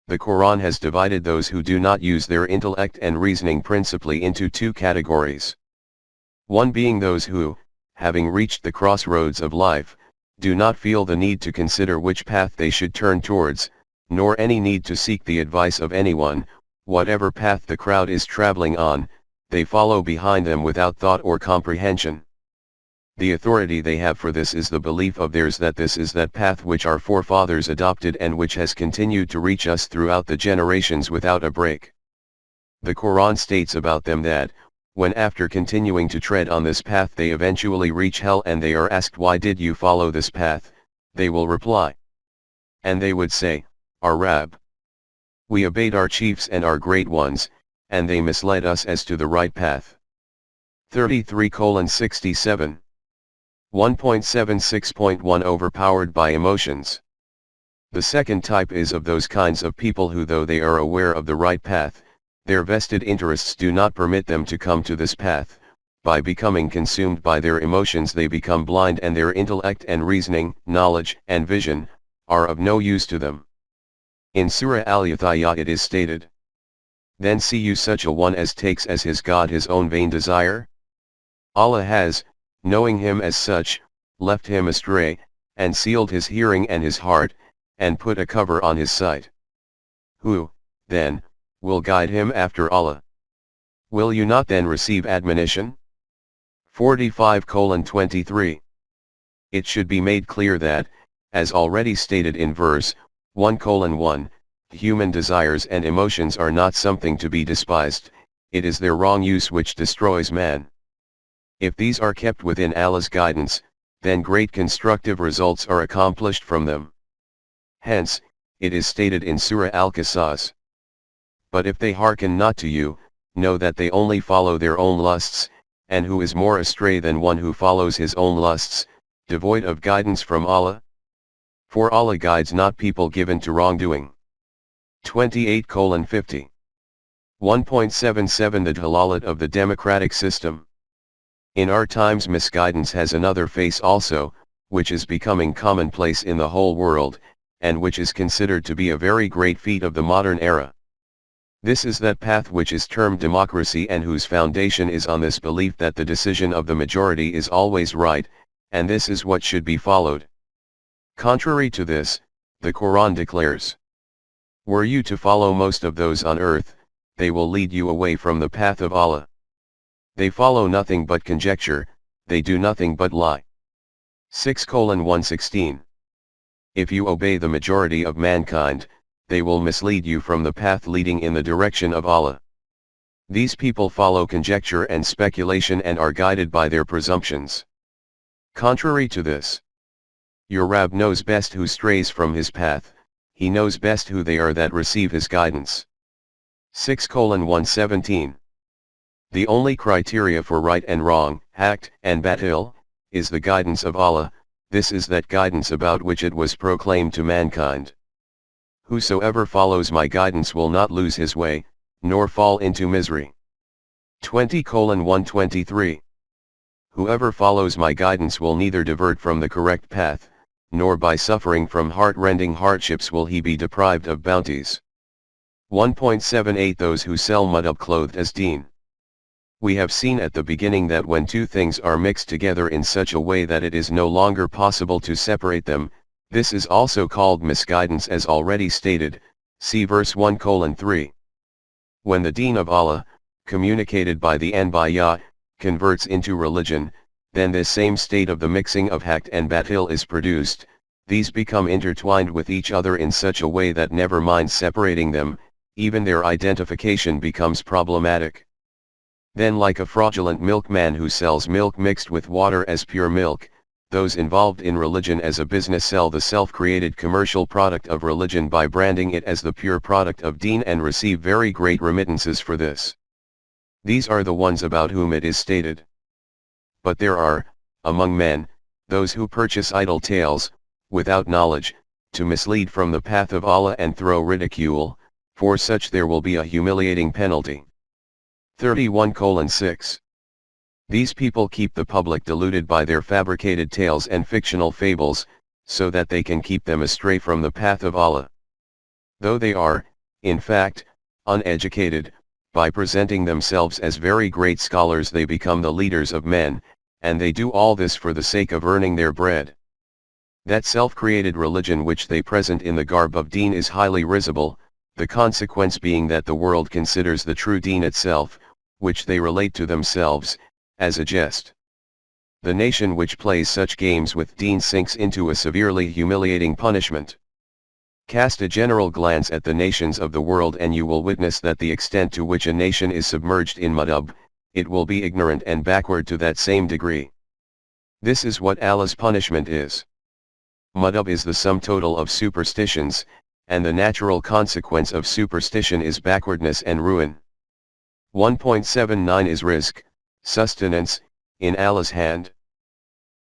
The Quran has divided those who do not use their intellect and reasoning principally into two categories. One being those who, having reached the crossroads of life, do not feel the need to consider which path they should turn towards, nor any need to seek the advice of anyone. Whatever path the crowd is traveling on, they follow behind them without thought or comprehension. The authority they have for this is the belief of theirs that this is that path which our forefathers adopted and which has continued to reach us throughout the generations without a break. The Quran states about them that, when after continuing to tread on this path they eventually reach hell and they are asked, why did you follow this path, they will reply. And they would say, our Rabb. We obeyed our chiefs and our great ones, and they misled us as to the right path. 33:67. 1.76.1 Overpowered by emotions. The second type is of those kinds of people who, though they are aware of the right path, their vested interests do not permit them to come to this path. By becoming consumed by their emotions they become blind, and their intellect and reasoning, knowledge and vision, are of no use to them. In Surah Al-Yathiyah it is stated, then see you such a one as takes as his God his own vain desire? Allah has, knowing him as such, left him astray, and sealed his hearing and his heart, and put a cover on his sight. Who, then, will guide him after Allah? Will you not then receive admonition? 45:23. It should be made clear that, as already stated in verse 1:1, human desires and emotions are not something to be despised, it is their wrong use which destroys man. If these are kept within Allah's guidance, then great constructive results are accomplished from them. Hence, it is stated in Surah Al-Qasas, but if they hearken not to you, know that they only follow their own lusts, and who is more astray than one who follows his own lusts, devoid of guidance from Allah? For Allah guides not people given to wrongdoing. 28:50. 1.77 The Dalalat of the democratic system. In our times misguidance has another face also, which is becoming commonplace in the whole world, and which is considered to be a very great feat of the modern era. This is that path which is termed democracy, and whose foundation is on this belief that the decision of the majority is always right, and this is what should be followed. Contrary to this, the Quran declares, were you to follow most of those on earth, they will lead you away from the path of Allah. They follow nothing but conjecture, they do nothing but lie. 6:116. If you obey the majority of mankind, they will mislead you from the path leading in the direction of Allah. These people follow conjecture and speculation and are guided by their presumptions. Contrary to this, your Rabb knows best who strays from his path, he knows best who they are that receive his guidance. 6:117. The only criteria for right and wrong, haqq and batil, is the guidance of Allah. This is that guidance about which it was proclaimed to mankind. Whosoever follows my guidance will not lose his way, nor fall into misery. 20:123. Whoever follows my guidance will neither divert from the correct path, nor by suffering from heart-rending hardships will he be deprived of bounties. 1.78 Those who sell mud clothed as deen. We have seen at the beginning that when two things are mixed together in such a way that it is no longer possible to separate them, this is also called misguidance, as already stated, see verse 1:3. When the deen of Allah, communicated by the Anbiya, converts into religion, then this same state of the mixing of haqq and batil is produced. These become intertwined with each other in such a way that never mind separating them, even their identification becomes problematic. Then, like a fraudulent milkman who sells milk mixed with water as pure milk, those involved in religion as a business sell the self-created commercial product of religion by branding it as the pure product of deen and receive very great remittances for this. These are the ones about whom it is stated. But there are, among men, those who purchase idle tales, without knowledge, to mislead from the path of Allah and throw ridicule, for such there will be a humiliating penalty. 31:6. These people keep the public deluded by their fabricated tales and fictional fables, so that they can keep them astray from the path of Allah. Though they are, In fact, uneducated, by presenting themselves as very great scholars they become the leaders of men, and they do all this for the sake of earning their bread. That self-created religion which they present in the garb of deen is highly risible, the consequence being that the world considers the true deen itself, which they relate to themselves, as a jest. The nation which plays such games with deen sinks into a severely humiliating punishment. Cast a general glance at the nations of the world and you will witness that the extent to which a nation is submerged in madhab, it will be ignorant and backward to that same degree. This is what Allah's punishment is. Madhab is the sum total of superstitions, and the natural consequence of superstition is backwardness and ruin. 1.79 is rizq, sustenance, in Allah's hand.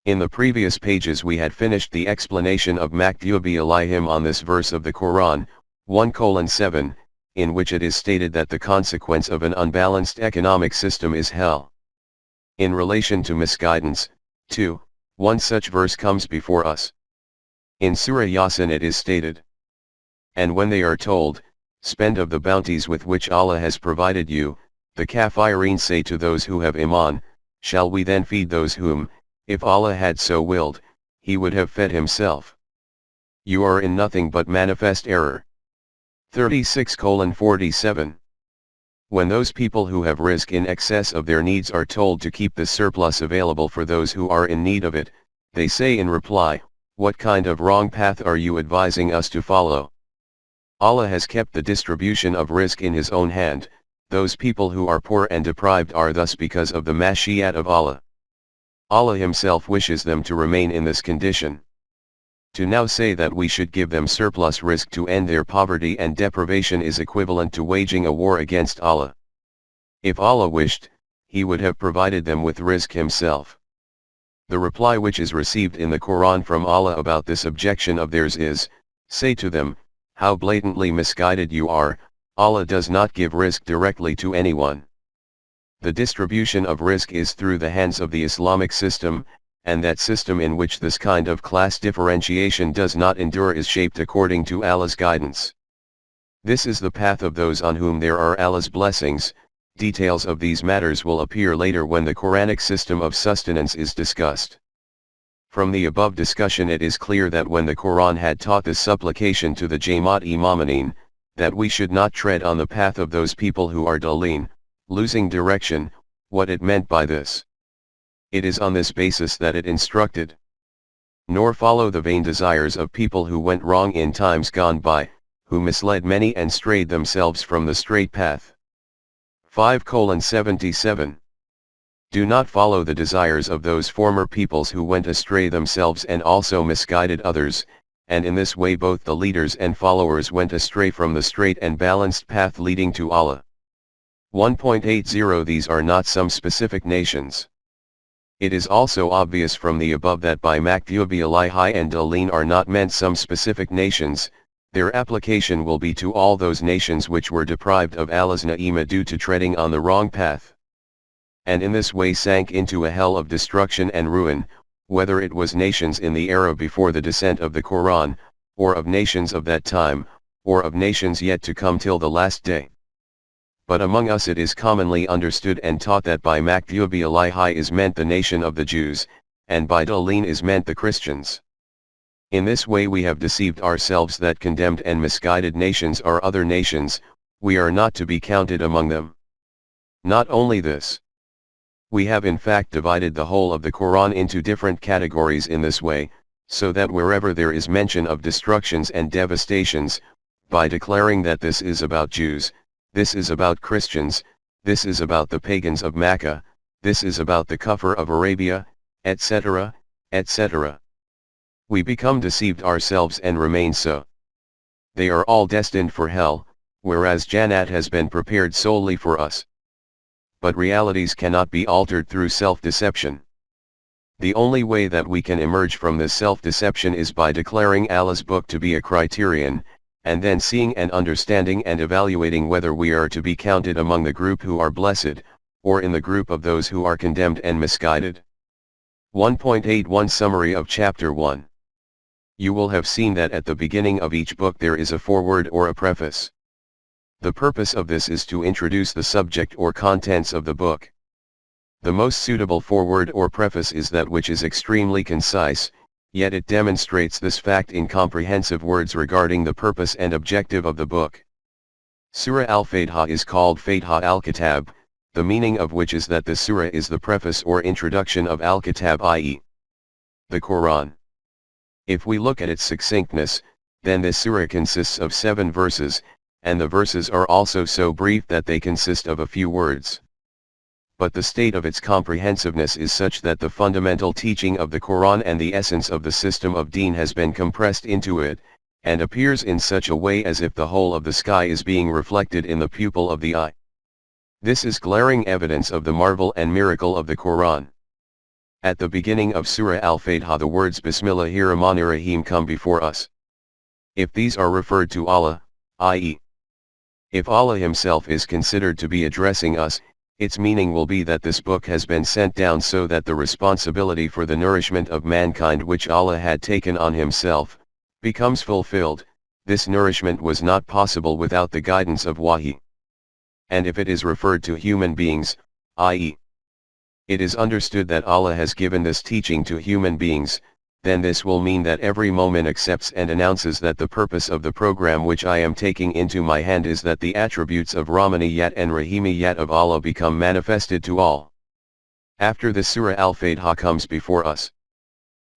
In the previous pages we had finished the explanation of Makthubi alayhim on this verse of the Quran, 1:7, in which it is stated that the consequence of an unbalanced economic system is hell. In relation to misguidance, too, one such verse comes before us. In Surah Yasin it is stated, "And when they are told, spend of the bounties with which Allah has provided you, the Kafireen say to those who have Iman, shall we then feed those whom, if Allah had so willed, he would have fed himself? You are in nothing but manifest error." 36:47. When those people who have rizq in excess of their needs are told to keep the surplus available for those who are in need of it, they say in reply, "What kind of wrong path are you advising us to follow?" Allah has kept the distribution of rizq in his own hand. Those people who are poor and deprived are thus because of the mashiat of Allah. Allah himself wishes them to remain in this condition. To now say that we should give them surplus rizq to end their poverty and deprivation is equivalent to waging a war against Allah. If Allah wished, he would have provided them with rizq himself. The reply which is received in the Quran from Allah about this objection of theirs is, "Say to them, how blatantly misguided you are, Allah does not give rizq directly to anyone. The distribution of rizq is through the hands of the Islamic system, and that system in which this kind of class differentiation does not endure is shaped according to Allah's guidance. This is the path of those on whom there are Allah's blessings." Details of these matters will appear later when the Quranic system of sustenance is discussed. From the above discussion it is clear that when the Quran had taught this supplication to the Jamaat-e-Momineen, that we should not tread on the path of those people who are daleen, losing direction, what it meant by this. It is on this basis that it instructed, "Nor follow the vain desires of people who went wrong in times gone by, who misled many and strayed themselves from the straight path." 5:77. Do not follow the desires of those former peoples who went astray themselves and also misguided others, and in this way both the leaders and followers went astray from the straight and balanced path leading to Allah. 1.80 These are not some specific nations. It is also obvious from the above that by Makthubi alayhi and Daleen are not meant some specific nations, their application will be to all those nations which were deprived of Allah's na'imah due to treading on the wrong path, and in this way sank into a hell of destruction and ruin, whether it was nations in the era before the descent of the Quran, or of nations of that time, or of nations yet to come till the last day. But among us it is commonly understood and taught that by Makthubi alayhi is meant the nation of the Jews, and by Daleen is meant the Christians. In this way we have deceived ourselves that condemned and misguided nations are other nations, we are not to be counted among them. Not only this. We have in fact divided the whole of the Quran into different categories in this way, so that wherever there is mention of destructions and devastations, by declaring that this is about Jews, this is about Christians, this is about the pagans of Makkah, this is about the Kufr of Arabia, etc., etc. We become deceived ourselves and remain so. They are all destined for hell, whereas Jannat has been prepared solely for us. But realities cannot be altered through self-deception. The only way that we can emerge from this self-deception is by declaring Allah's book to be a criterion, and then seeing and understanding and evaluating whether we are to be counted among the group who are blessed, or in the group of those who are condemned and misguided. 1.81 Summary of Chapter 1. You will have seen that at the beginning of each book there is a foreword or a preface. The purpose of this is to introduce the subject or contents of the book. The most suitable foreword or preface is that which is extremely concise, yet it demonstrates this fact in comprehensive words regarding the purpose and objective of the book. Surah al-Fatiha is called Fatiha al-Kitab, the meaning of which is that the surah is the preface or introduction of al-Kitab, i.e. the Quran. If we look at its succinctness, then this surah consists of 7 verses, and the verses are also so brief that they consist of a few words. But the state of its comprehensiveness is such that the fundamental teaching of the Quran and the essence of the system of Deen has been compressed into it, and appears in such a way as if the whole of the sky is being reflected in the pupil of the eye. This is glaring evidence of the marvel and miracle of the Quran. At the beginning of Surah Al-Fatiha the words Bismillahir-Rahmanir-Rahim come before us. If these are referred to Allah, i.e. if Allah himself is considered to be addressing us, its meaning will be that this book has been sent down so that the responsibility for the nourishment of mankind which Allah had taken on himself, becomes fulfilled. This nourishment was not possible without the guidance of Wahi. And if it is referred to human beings, i.e. it is understood that Allah has given this teaching to human beings, then this will mean that every moment accepts and announces that the purpose of the program which I am taking into my hand is that the attributes of Rahmaniyat and Rahimiyat of Allah become manifested to all. After this Surah Al-Fatiha comes before us.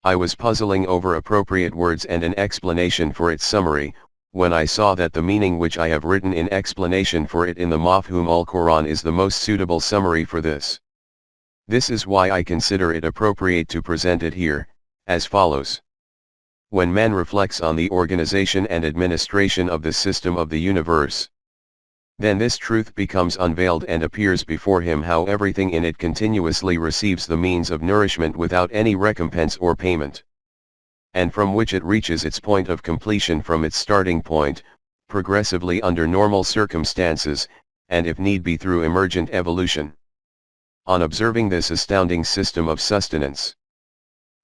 I was puzzling over appropriate words and an explanation for its summary, when I saw that the meaning which I have written in explanation for it in the Mafhum al-Quran is the most suitable summary for this. This is why I consider it appropriate to present it here, as follows. When man reflects on the organization and administration of the system of the universe, then this truth becomes unveiled and appears before him how everything in it continuously receives the means of nourishment without any recompense or payment, and from which it reaches its point of completion from its starting point, progressively under normal circumstances, and if need be through emergent evolution. On observing this astounding system of sustenance,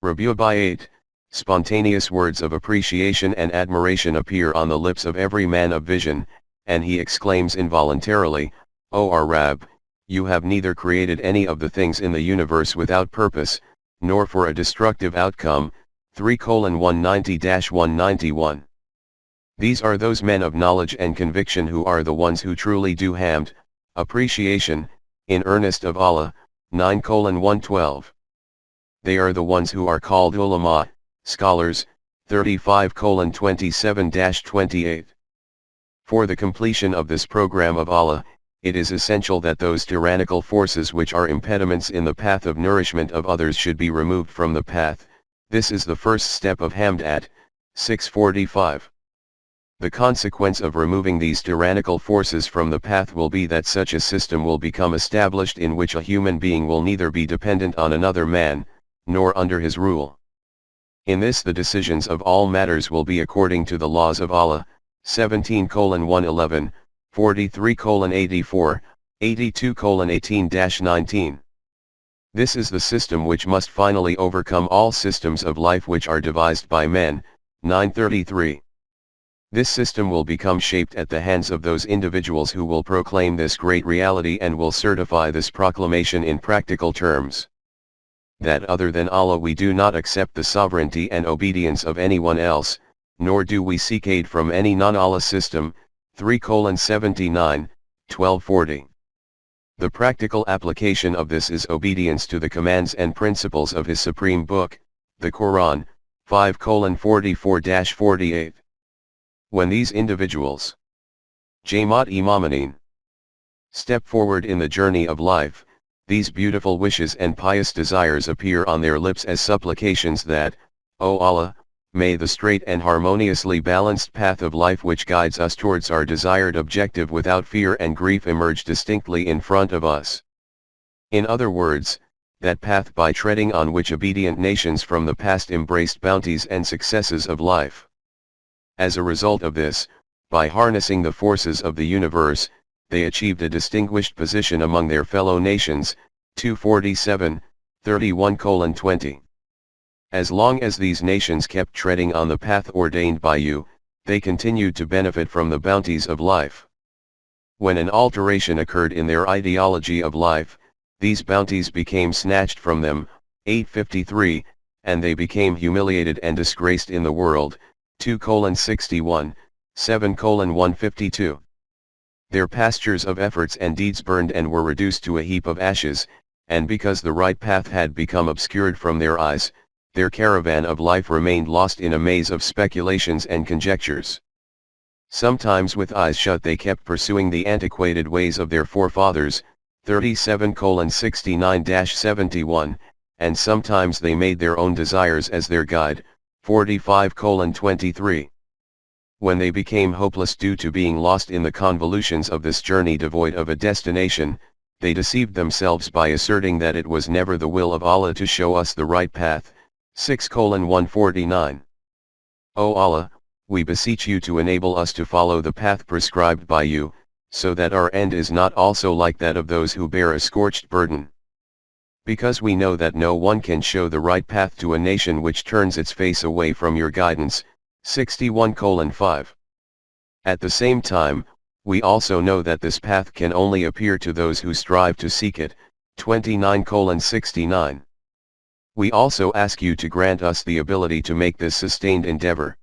Rabi'ah, spontaneous words of appreciation and admiration appear on the lips of every man of vision, and he exclaims involuntarily, "O our Rabb, you have neither created any of the things in the universe without purpose, nor for a destructive outcome." 3:190-191. These are those men of knowledge and conviction who are the ones who truly do hamd, appreciation, in earnest of Allah. 9:112. They are the ones who are called Allama, scholars. 35:27-28. For the completion of this program of Allah, it is essential that those tyrannical forces which are impediments in the path of nourishment of others should be removed from the path. This is the first step of Hamd at 645. The consequence of removing these tyrannical forces from the path will be that such a system will become established in which a human being will neither be dependent on another man, nor under his rule. In this the decisions of all matters will be according to the laws of Allah. 17:111, 43:84, 82:18-19. This is the system which must finally overcome all systems of life which are devised by men. 933. This system will become shaped at the hands of those individuals who will proclaim this great reality and will certify this proclamation in practical terms. That other than Allah we do not accept the sovereignty and obedience of anyone else, nor do we seek aid from any non-Allah system. 3:79, 1240. The practical application of this is obedience to the commands and principles of His supreme book, the Quran. 5:44-48. When these individuals, Jamaat Imamanin, step forward in the journey of life, these beautiful wishes and pious desires appear on their lips as supplications that, O Allah, may the straight and harmoniously balanced path of life which guides us towards our desired objective without fear and grief emerge distinctly in front of us. In other words, that path by treading on which obedient nations from the past embraced bounties and successes of life. As a result of this, by harnessing the forces of the universe, they achieved a distinguished position among their fellow nations. 247, 31:20. As long as these nations kept treading on the path ordained by you, they continued to benefit from the bounties of life. When an alteration occurred in their ideology of life, these bounties became snatched from them, 853, and they became humiliated and disgraced in the world, 2:61, 7:152. Their pastures of efforts and deeds burned and were reduced to a heap of ashes, and because the right path had become obscured from their eyes, their caravan of life remained lost in a maze of speculations and conjectures. Sometimes with eyes shut they kept pursuing the antiquated ways of their forefathers, 37:69-71, and sometimes they made their own desires as their guide, 45:23. When they became hopeless due to being lost in the convolutions of this journey devoid of a destination, they deceived themselves by asserting that it was never the will of Allah to show us the right path, 6:149. O Allah, we beseech you to enable us to follow the path prescribed by you, so that our end is not also like that of those who bear a scorched burden. Because we know that no one can show the right path to a nation which turns its face away from your guidance, 61:5. At the same time, we also know that this path can only appear to those who strive to seek it, 29:69. We also ask you to grant us the ability to make this sustained endeavor.